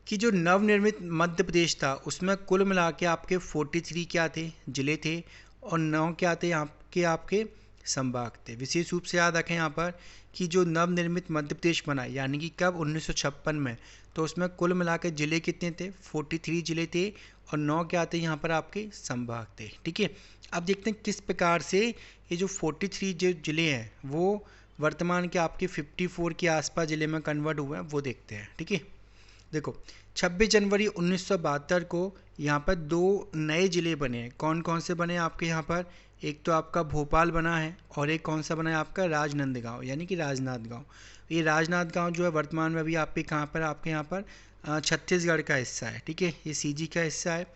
कि जो नवनिर्मित मध्य प्रदेश था उसमें कुल मिला के आपके 43 क्या थे, जिले थे, और 9 क्या थे आपके संभाग थे। विशेष रूप से याद रखें यहाँ पर कि जो नवनिर्मित मध्य प्रदेश बना, यानी कि कब, 1956 में, तो उसमें कुल मिला के ज़िले कितने थे, 43 ज़िले थे, और 9 क्या थे यहाँ पर आपके संभाग थे। ठीक है, अब देखते हैं किस प्रकार से ये जो 43 जो ज़िले हैं वो वर्तमान के आपके 54 के आसपास ज़िले में कन्वर्ट हुए हैं, वो देखते हैं। ठीक है, देखो 26 जनवरी 1972 को यहाँ पर 2 नए ज़िले बने हैं। कौन कौन से बने आपके यहाँ पर, एक तो आपका भोपाल बना है और एक कौन सा बना है आपका राजनंदगांव, यानी कि राजनांद गांव। ये राजनांद गांव जो है वर्तमान में अभी आपके कहाँ पर, आपके यहाँ पर छत्तीसगढ़ का हिस्सा है। ठीक है, ये सीजी का हिस्सा है।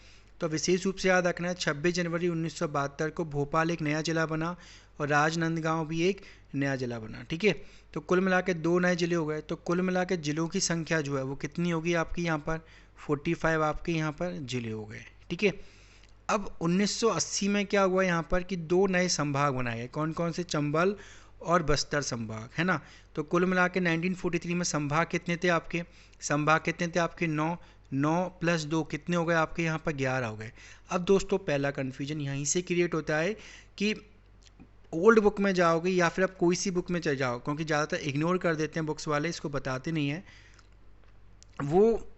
तो विशेष रूप से याद रखना है 26 जनवरी 1972 को भोपाल एक नया ज़िला बना और राजनांदगांव भी एक नया ज़िला बना। ठीक है, तो कुल मिला के 2 नए ज़िले हो गए। तो कुल मिला के ज़िलों की संख्या जो है वो कितनी होगी आपकी यहाँ पर, 45 आपके यहाँ पर ज़िले हो गए। ठीक है, अब 1980 में क्या हुआ यहाँ पर कि 2 नए संभाग बनाए गए। कौन कौन से, चंबल और बस्तर संभाग, है ना। तो कुल मिला के 1943 में संभाग कितने थे आपके, संभाग कितने थे आपके 9, 9 + 2 कितने हो गए आपके यहाँ पर 11 हो गए। अब दोस्तों पहला कन्फ्यूजन यहीं से क्रिएट होता है कि ओल्ड बुक में जाओगे या फिर आप कोई सी बुक में चले जाओ, क्योंकि ज़्यादातर इग्नोर कर देते हैं बुक्स वाले, इसको बताते नहीं हैं। वो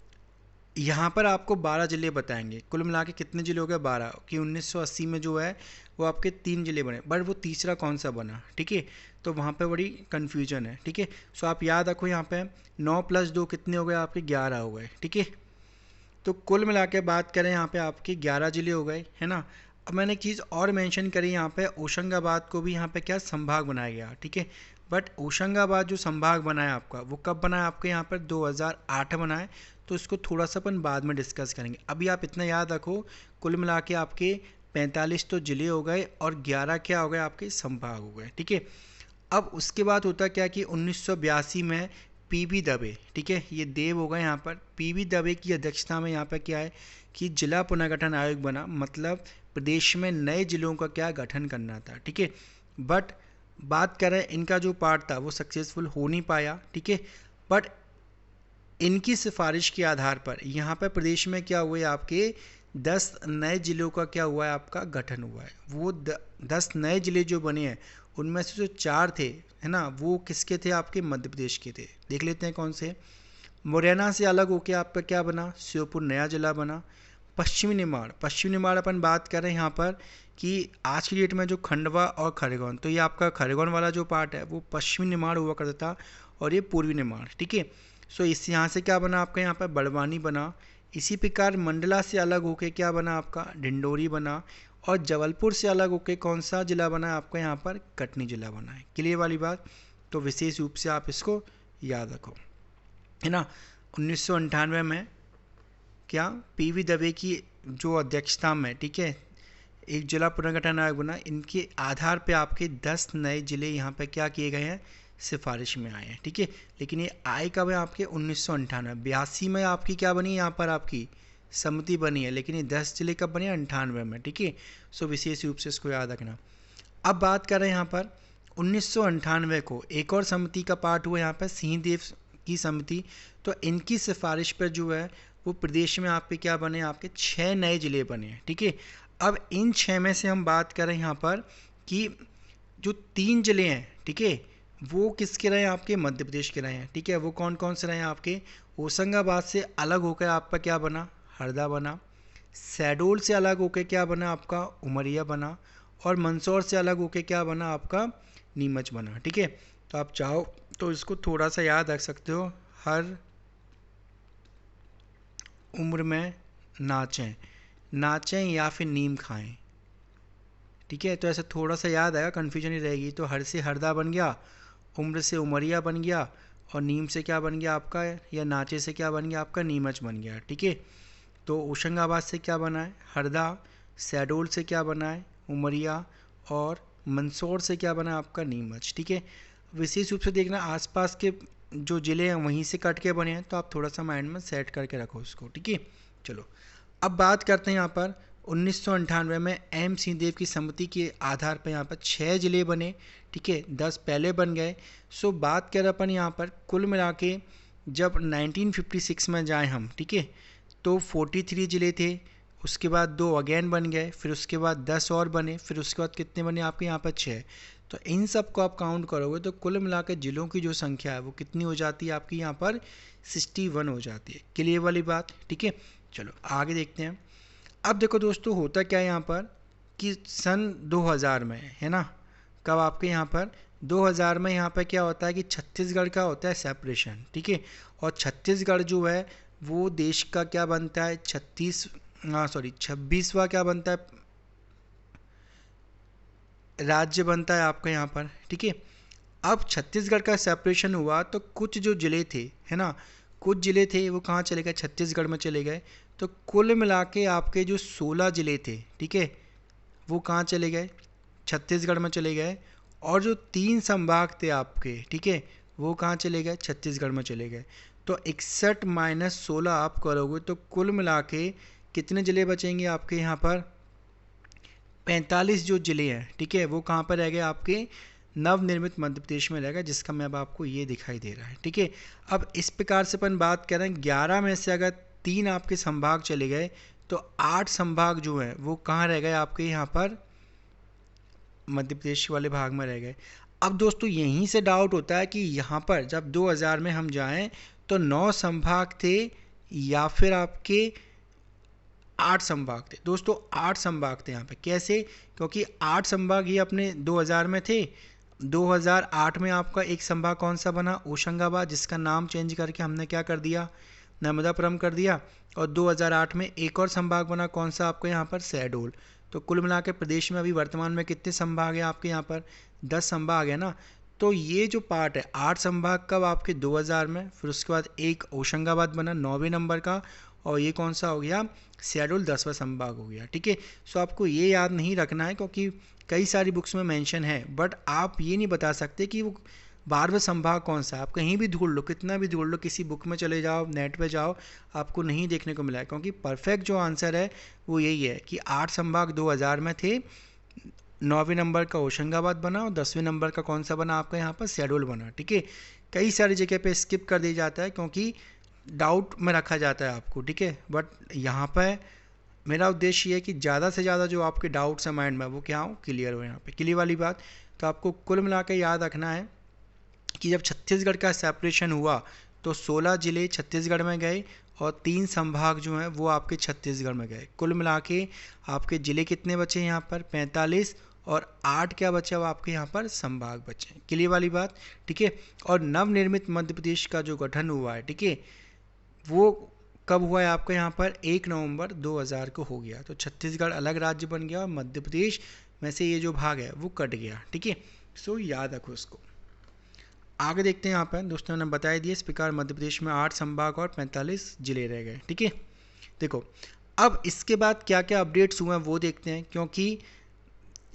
यहाँ पर आपको 12 ज़िले बताएंगे। कुल मिला के कितने ज़िले हो गए, 12, कि 1980 में जो है वो आपके 3 ज़िले बने, बट वो तीसरा कौन सा बना। ठीक है, तो वहाँ पे बड़ी कन्फ्यूजन है। ठीक है, सो आप याद रखो यहाँ पे 9 + 2 कितने हो गए आपके, 11 हो गए। ठीक है, तो कुल मिला के बात करें यहाँ पे आपके 11 ज़िले हो गए, है ना। अब मैंने एक चीज़ और मेंशन करी यहाँ पे, होशंगाबाद को भी यहाँ पे क्या संभाग बनाया गया। ठीक है, बट होशंगाबाद जो संभाग बनाया आपका वो कब बनाया आपके यहाँ पर, 2008 बनाए। तो इसको थोड़ा सा अपन बाद में डिस्कस करेंगे। अभी आप इतना याद रखो, कुल मिला के आपके 45 तो ज़िले हो गए और 11 क्या हो गए आपके संभाग हो गए। ठीक है, अब उसके बाद होता क्या कि 1982 में पीबी दवे, ठीक है, ये देव होगा यहाँ पर, पीबी दवे की अध्यक्षता में यहाँ पर क्या है कि जिला पुनर्गठन आयोग बना, मतलब प्रदेश में नए जिलों का क्या गठन करना था। ठीक है, बट बात करें इनका जो पार्ट था वो सक्सेसफुल हो नहीं पाया। ठीक है, बट इनकी सिफारिश के आधार पर यहाँ पर प्रदेश में क्या हुए आपके 10 नए जिलों का क्या हुआ है आपका गठन हुआ है। वो 10 नए जिले जो बने हैं उनमें से जो 4 थे, है ना, वो किसके थे आपके, मध्य प्रदेश के थे। देख लेते हैं कौन से। मुरैना से अलग होकर आपका क्या बना, श्योपुर नया जिला बना। पश्चिमी निमाड़, पश्चिमी निमाड़ अपन बात करें यहाँ पर कि आज की डेट में जो खंडवा और खरगोन, तो ये आपका खरगोन वाला जो पार्ट है वो पश्चिमी निमाड़ हुआ करता था और ये पूर्वी निमाड़। ठीक है, सो इस यहाँ से क्या बना आपका यहाँ पर बड़वानी बना। इसी प्रकार मंडला से अलग होके क्या बना आपका डिंडोरी बना, और जबलपुर से अलग होके कौन सा जिला बना आपका यहाँ पर कटनी जिला बना है। क्लियर वाली बात, तो विशेष रूप से आप इसको याद रखो, है ना। 1998 में क्या पीवी दवे की जो अध्यक्षता में, ठीक है, एक जिला पुनर्गठन आयोग बना। इनके आधार पे आपके 10 नए जिले यहाँ पे क्या किए गए हैं, सिफारिश में आए हैं। ठीक है, लेकिन ये आए कब है आपके 1998, 82 में आपकी क्या बनी यहाँ पर आपकी समिति बनी है, लेकिन ये 10 जिले कब बने, 98 में। ठीक है, सो विशेष रूप से इसको याद रखना। अब बात करें यहाँ पर 1998 को एक और समिति का पार्ट हुआ यहाँ पर सिंहदेव की समिति। तो इनकी सिफारिश पर जो है वो प्रदेश में आप पे क्या बने, आपके 6 नए जिले बने हैं। ठीक है, अब इन 6 में से हम बात करें यहाँ पर कि जो 3 जिले हैं, ठीक है, वो किसके रहे, आपके मध्य प्रदेश के रहे हैं। ठीक है, वो कौन कौन से रहे हैं आपके, होशंगाबाद से अलग होकर आपका क्या बना, हरदा बना। शहडोल से अलग होकर क्या बना आपका, उमरिया बना। और मंदसौर से अलग होकर क्या बना आपका, नीमच बना। ठीक है, तो आप चाहो तो इसको थोड़ा सा याद रख सकते हो, हर उम्र में नाचें, नाचें या फिर नीम खाएं। ठीक है, तो ऐसा थोड़ा सा याद आएगा, कन्फ्यूजन ही रहेगी। तो हर से हरदा बन गया, उम्र से उमरिया बन गया, और नीम से क्या बन गया आपका, या नाचे से क्या बन गया आपका, नीमच बन गया। ठीक है, तो होशंगाबाद से क्या बना है, हरदा। शहडोल से क्या बना है, उमरिया। और मंदसौर से क्या बना आपका, नीमच। ठीक है, विशेष रूप से देखना आसपास के जो ज़िले हैं वहीं से कट के बने हैं, तो आप थोड़ा सा माइंड में सेट करके रखो उसको। ठीक है, चलो अब बात करते हैं यहाँ पर 1998 में एम सिंहदेव की समिति के आधार पर यहाँ पर 6 जिले बने। ठीक है, 10 पहले बन गए। सो बात करें अपन यहाँ पर कुल मिला के जब 1956 में जाए हम, ठीक है, तो 43 ज़िले थे उसके बाद 2 अगेन बन गए, फिर उसके बाद 10 और बने, फिर उसके बाद कितने बने आपके यहाँ पर 6। तो इन सब को आप काउंट करोगे तो कुल मिलाकर जिलों की जो संख्या है वो कितनी हो जाती है आपकी यहाँ पर 61 हो जाती है। क्लियर वाली बात, ठीक है। चलो आगे देखते हैं। अब देखो दोस्तों होता क्या है यहाँ पर कि सन 2000 में है ना, कब आपके यहाँ पर 2000 में यहाँ पर क्या होता है कि छत्तीसगढ़ का होता है सेपरेशन, ठीक है। और छत्तीसगढ़ जो है वो देश का क्या बनता है 26वां क्या बनता है राज्य बनता है आपका यहाँ पर, ठीक है। अब छत्तीसगढ़ का सेपरेशन हुआ तो कुछ जो ज़िले थे है ना, कुछ ज़िले थे वो कहाँ चले गए, छत्तीसगढ़ में चले गए। तो कुल मिला के आपके जो 16 ज़िले थे, ठीक है, वो कहाँ चले गए, छत्तीसगढ़ में चले गए। और जो 3 संभाग थे आपके, ठीक है, वो कहाँ चले गए, छत्तीसगढ़ में चले गए। तो 61 माइनस 16 आप करोगे तो कुल मिला के कितने ज़िले बचेंगे आपके यहाँ पर, 45 जो ज़िले हैं, ठीक है, वो कहाँ पर रह गए आपके नवनिर्मित मध्य प्रदेश में रहेगा, जिसका मैप आपको ये दिखाई दे रहा है, ठीक है। अब इस प्रकार से अपन बात करें 11 में से अगर 3 आपके संभाग चले गए तो 8 संभाग जो हैं वो कहाँ रह गए आपके यहाँ पर मध्य प्रदेश वाले भाग में रह गए। अब दोस्तों यहीं से डाउट होता है कि यहाँ पर जब 2000 में हम जाएं तो 9 संभाग थे या फिर आपके 8 संभाग थे। दोस्तों 8 संभाग थे यहाँ पे, कैसे, क्योंकि 8 संभाग ही अपने 2000 में थे। 2008 में आपका एक संभाग कौन सा बना, होशंगाबाद, जिसका नाम चेंज करके हमने क्या कर दिया, नर्मदापुरम कर दिया। और 2008 में एक और संभाग बना कौन सा आपको यहाँ पर, शहडोल। तो कुल मिला के प्रदेश में अभी वर्तमान में कितने संभाग हैं आपके यहाँ पर, 10 संभाग है ना। तो ये जो पार्ट है 8 संभाग कब आपके 2000 में, फिर उसके बाद एक होशंगाबाद बना 9वें नंबर का, और ये कौन सा हो गया, शहडोल 10वां संभाग हो गया, ठीक है। सो आपको ये याद नहीं रखना है क्योंकि कई सारी बुक्स में मेंशन है, बट आप ये नहीं बता सकते कि वो 12वां संभाग कौन सा है। आप कहीं भी ढूंढ लो, कितना भी ढूंढ लो, किसी बुक में चले जाओ, नेट पे जाओ, आपको नहीं देखने को मिला है। क्योंकि परफेक्ट जो आंसर है वो यही है कि 8 संभाग 2000 में थे, 9वें नंबर का होशंगाबाद बना और 10वें नंबर का कौन सा बना आपका यहाँ पर, शहडोल बना, ठीक है। कई सारी जगह पे स्किप कर दिया जाता है क्योंकि डाउट में रखा जाता है आपको, ठीक है। बट यहाँ पर मेरा उद्देश्य ये है कि ज़्यादा से ज़्यादा जो आपके डाउट्स हैं माइंड में वो क्या हो, क्लियर हो। यहाँ पे क्लियर वाली बात। तो आपको कुल मिला के याद रखना है कि जब छत्तीसगढ़ का सेपरेशन हुआ तो 16 ज़िले छत्तीसगढ़ में गए और 3 संभाग जो हैं वो आपके छत्तीसगढ़ में गए। कुल मिला के आपके ज़िले कितने बचे यहाँ पर, 45, और 8 क्या बचा वो आपके यहाँ पर संभाग बचे। क्लियर वाली बात, ठीक है। और नवनिर्मित मध्य प्रदेश का जो गठन हुआ है, ठीक है, वो कब हुआ है आपका यहाँ पर, 1 नवंबर 2000 को हो गया। तो छत्तीसगढ़ अलग राज्य बन गया और मध्य प्रदेश में से ये जो भाग है वो कट गया, ठीक है। सो याद रखो उसको। आगे देखते हैं। यहाँ पर दोस्तों ने बता दिया इस प्रकार मध्य प्रदेश में 8 संभाग और 45 जिले रह गए, ठीक है। देखो अब इसके बाद क्या क्या अपडेट्स हुए हैं वो देखते हैं, क्योंकि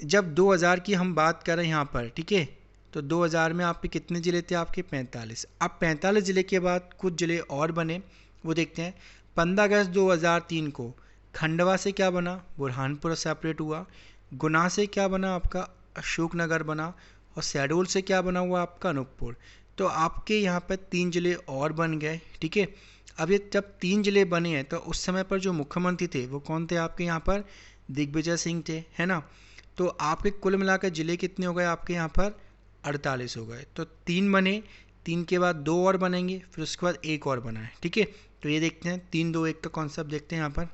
जब 2000 की हम बात करें यहाँ पर, ठीक है, तो 2000 में आपके कितने ज़िले थे आपके, 45। अब 45 ज़िले के बाद कुछ ज़िले और बने, वो देखते हैं। 15 अगस्त 2003 को खंडवा से क्या बना, बुरहानपुर सेपरेट हुआ। गुना से क्या बना आपका, अशोकनगर बना। और शहडोल से क्या बना हुआ आपका, अनूपपुर। तो आपके यहाँ पर 3 ज़िले और बन गए, ठीक है। अब ये जब 3 ज़िले बने हैं तो उस समय पर जो मुख्यमंत्री थे वो कौन थे आपके यहाँ पर, दिग्विजय सिंह थे, है ना। तो आपके कुल मिलाकर ज़िले कितने हो गए आपके यहाँ पर, 48 हो गए। तो 3 बने, 3 के बाद 2 और बनेंगे, फिर उसके बाद 1 और बना है, ठीक है। तो ये देखते हैं 3, 2, 1 का कॉन्सेप्ट देखते हैं यहाँ पर।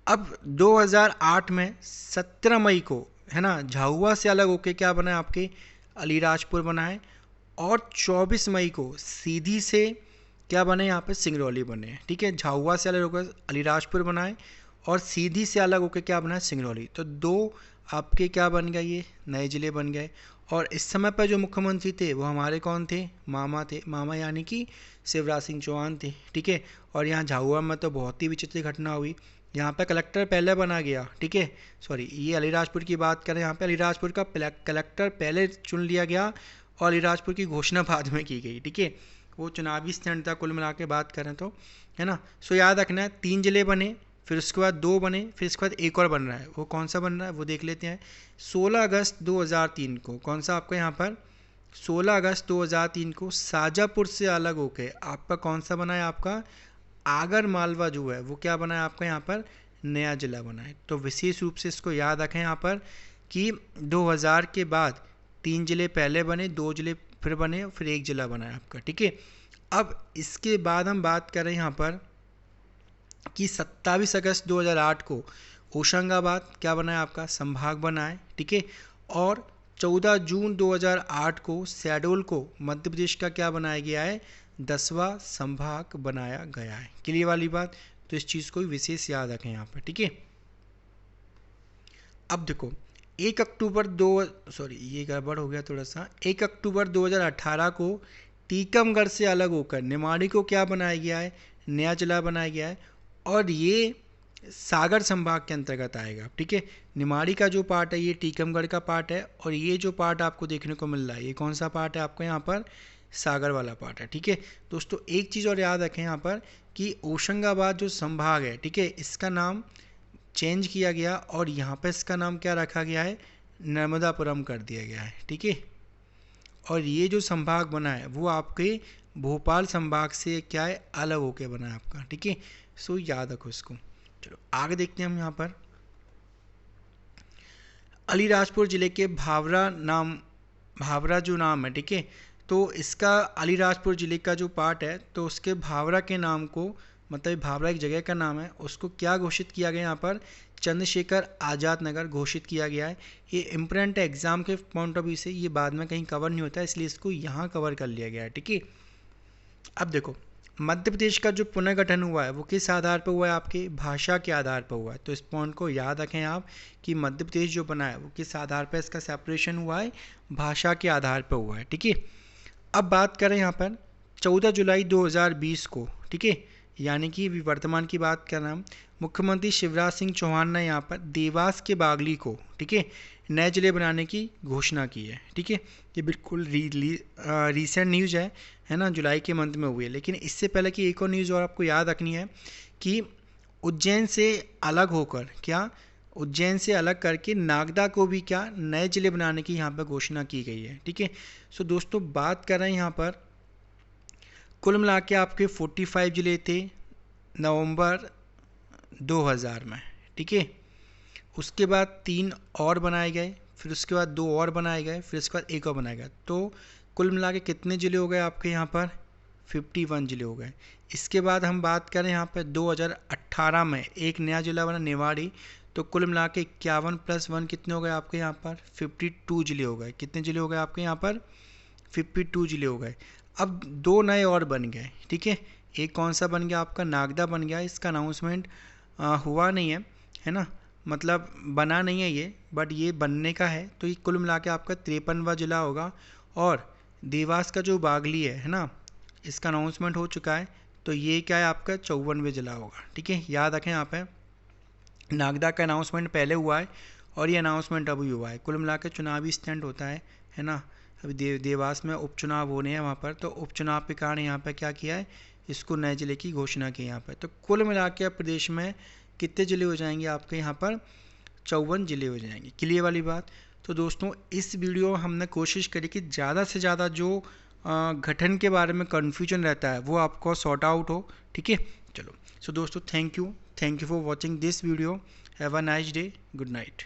अब 2008 में 17 मई को, है ना, झाबुआ से अलग होके क्या बना है आपके, अलीराजपुर बना है। और 24 मई को सीधी से क्या बने यहाँ पे, सिंगरौली बने हैं, ठीक है। झाबुआ से अलग होकर अलीराजपुर बना है और सीधी से अलग होकर क्या बना है, सिंगरौली। तो 2 आपके क्या बन गए, ये नए ज़िले बन गए। और इस समय पर जो मुख्यमंत्री थे वो हमारे कौन थे, मामा थे, मामा यानी कि शिवराज सिंह चौहान थे, ठीक है। और यहाँ झाबुआ में तो बहुत ही विचित्र घटना हुई। यहाँ पे कलेक्टर पहले बना गया, ठीक है, सॉरी ये अलीराजपुर की बात करें, यहाँ पे अलीराजपुर का कलेक्टर पहले चुन लिया गया और अलीराजपुर की घोषणा बाद में की गई, ठीक है। वो चुनावी स्टैंड था कुल मिला के बात करें तो, है ना। सो याद रखना है 3 ज़िले बने, फिर उसके बाद 2 बने, फिर इसके बाद 1 और बन रहा है। वो कौन सा बन रहा है वो देख लेते हैं। 16 अगस्त 2003 को कौन सा आपका यहाँ पर, 16 अगस्त 2003 को शाजापुर से अलग होके आपका कौन सा बना है आपका, आगर मालवा जो है वो क्या बना है आपका यहाँ पर, नया जिला बना है। तो विशेष रूप से इसको याद रखें यहाँ पर कि 2000 के बाद 3 जिले पहले बने, 2 जिले फिर बने, फिर 1 जिला बना है आपका, ठीक है। अब इसके बाद हम बात करें यहाँ पर कि 27 अगस्त 2008 को होशंगाबाद क्या बना है आपका, संभाग बना है, ठीक है। और 14 जून 2008 को शहडोल को मध्य प्रदेश का क्या बनाया गया है, 10वां संभाग बनाया गया है। क्लियर वाली बात, तो इस चीज़ को विशेष याद रखें यहाँ पर, ठीक है। अब देखो 1 अक्टूबर ये गड़बड़ हो गया थोड़ा सा। 1 अक्टूबर 2018 को टीकमगढ़ से अलग होकर निमाड़ी को क्या बनाया गया है, नया जिला बनाया गया है, और ये सागर संभाग के अंतर्गत आएगा, ठीक है। निमाड़ी का जो पार्ट है ये टीकमगढ़ का पार्ट है, और ये जो पार्ट आपको देखने को मिल रहा है ये कौन सा पार्ट है आपको यहाँ पर, सागर वाला पार्ट है, ठीक है। दोस्तों एक चीज़ और याद रखें यहाँ पर कि होशंगाबाद जो संभाग है, ठीक है, इसका नाम चेंज किया गया और यहाँ पर इसका नाम क्या रखा गया है, नर्मदापुरम कर दिया गया है, ठीक है। और ये जो संभाग बना है वो आपके भोपाल संभाग से क्या है, अलग होके बना है आपका, ठीक है। सो याद रखो इसको। चलो आगे देखते हैं हम यहाँ पर। अलीराजपुर जिले के भावरा जो नाम है, ठीक है, तो इसका अलीराजपुर जिले का जो पार्ट है तो उसके भावरा के नाम को, मतलब भावरा एक जगह का नाम है, उसको क्या घोषित किया गया यहाँ पर, चंद्रशेखर आज़ाद नगर घोषित किया गया है। ये इम्पोर्टेंट है एग्जाम के पॉइंट ऑफ व्यू से, ये बाद में कहीं कवर नहीं होता है, इसलिए इसको यहाँ कवर कर लिया गया है, ठीक है। अब देखो मध्य प्रदेश का जो पुनर्गठन हुआ है वो किस आधार पर हुआ है, आपके भाषा के आधार पर हुआ है। तो इस पॉइंट को याद रखें आप कि मध्य प्रदेश जो बना है वो किस आधार पर इसका सेपरेशन हुआ है, भाषा के आधार पर हुआ है, ठीक है। अब बात करें यहाँ पर 14 जुलाई 2020 को, ठीक है, यानी कि वर्तमान की बात कर रहा हूँ, मुख्यमंत्री शिवराज सिंह चौहान ने यहाँ पर देवास के बागली को, ठीक है, नए जिले बनाने की घोषणा की है, ठीक है। ये बिल्कुल रीसेंट न्यूज़ है ना, जुलाई के मंथ में हुई है। लेकिन इससे पहले की एक और न्यूज़ और आपको याद रखनी है कि उज्जैन से अलग होकर क्या, उज्जैन से अलग करके नागदा को भी क्या नए जिले बनाने की यहाँ पर घोषणा की गई है, ठीक है। सो दोस्तों बात कर रहे हैं यहाँ पर कुल मिला के आपके 45 जिले थे नवंबर 2000 में, ठीक है। उसके बाद 3 और बनाए गए, फिर उसके बाद 2 और बनाए गए, फिर उसके बाद 1 और बनाया गया। तो कुल मिला के कितने ज़िले हो गए आपके यहाँ पर, 51 ज़िले हो गए। इसके बाद हम बात करें यहाँ पर 2018 में एक नया ज़िला बना निवाड़ी, तो कुल मिला के 51 + 1 कितने हो गए आपके यहाँ पर, 52 ज़िले हो गए। कितने ज़िले हो गए आपके यहाँ पर, 52 ज़िले हो गए। अब 2 नए और बन गए, ठीक है। एक कौन सा बन गया आपका, नागदा बन गया। इसका अनाउंसमेंट हुआ नहीं है ना, मतलब बना नहीं है ये, बट ये बनने का है। तो ये कुल मिला के आपका 53वां जिला होगा। और देवास का जो बागली है ना, इसका अनाउंसमेंट हो चुका है, तो ये क्या है आपका 54वें जिला होगा, ठीक है। याद रखें यहाँ पे नागदा का अनाउंसमेंट पहले हुआ है और ये अनाउंसमेंट अभी हुआ है। कुल मिला के चुनावी स्टैंड होता है ना। अभी देवास में उपचुनाव होने हैं वहाँ पर, तो उपचुनाव के कारण यहाँ पर क्या किया है, इसको नए जिले की घोषणा की यहाँ पर। तो कुल मिला के प्रदेश में कितने ज़िले हो जाएंगे आपके यहाँ पर, 54 ज़िले हो जाएंगे। क्लियर वाली बात। तो दोस्तों इस वीडियो हमने कोशिश करी कि ज़्यादा से ज़्यादा जो गठन के बारे में कन्फ्यूजन रहता है वो आपको सॉर्ट आउट हो, ठीक है। चलो सो दोस्तों thank you for watching this video. Have a nice day, good night.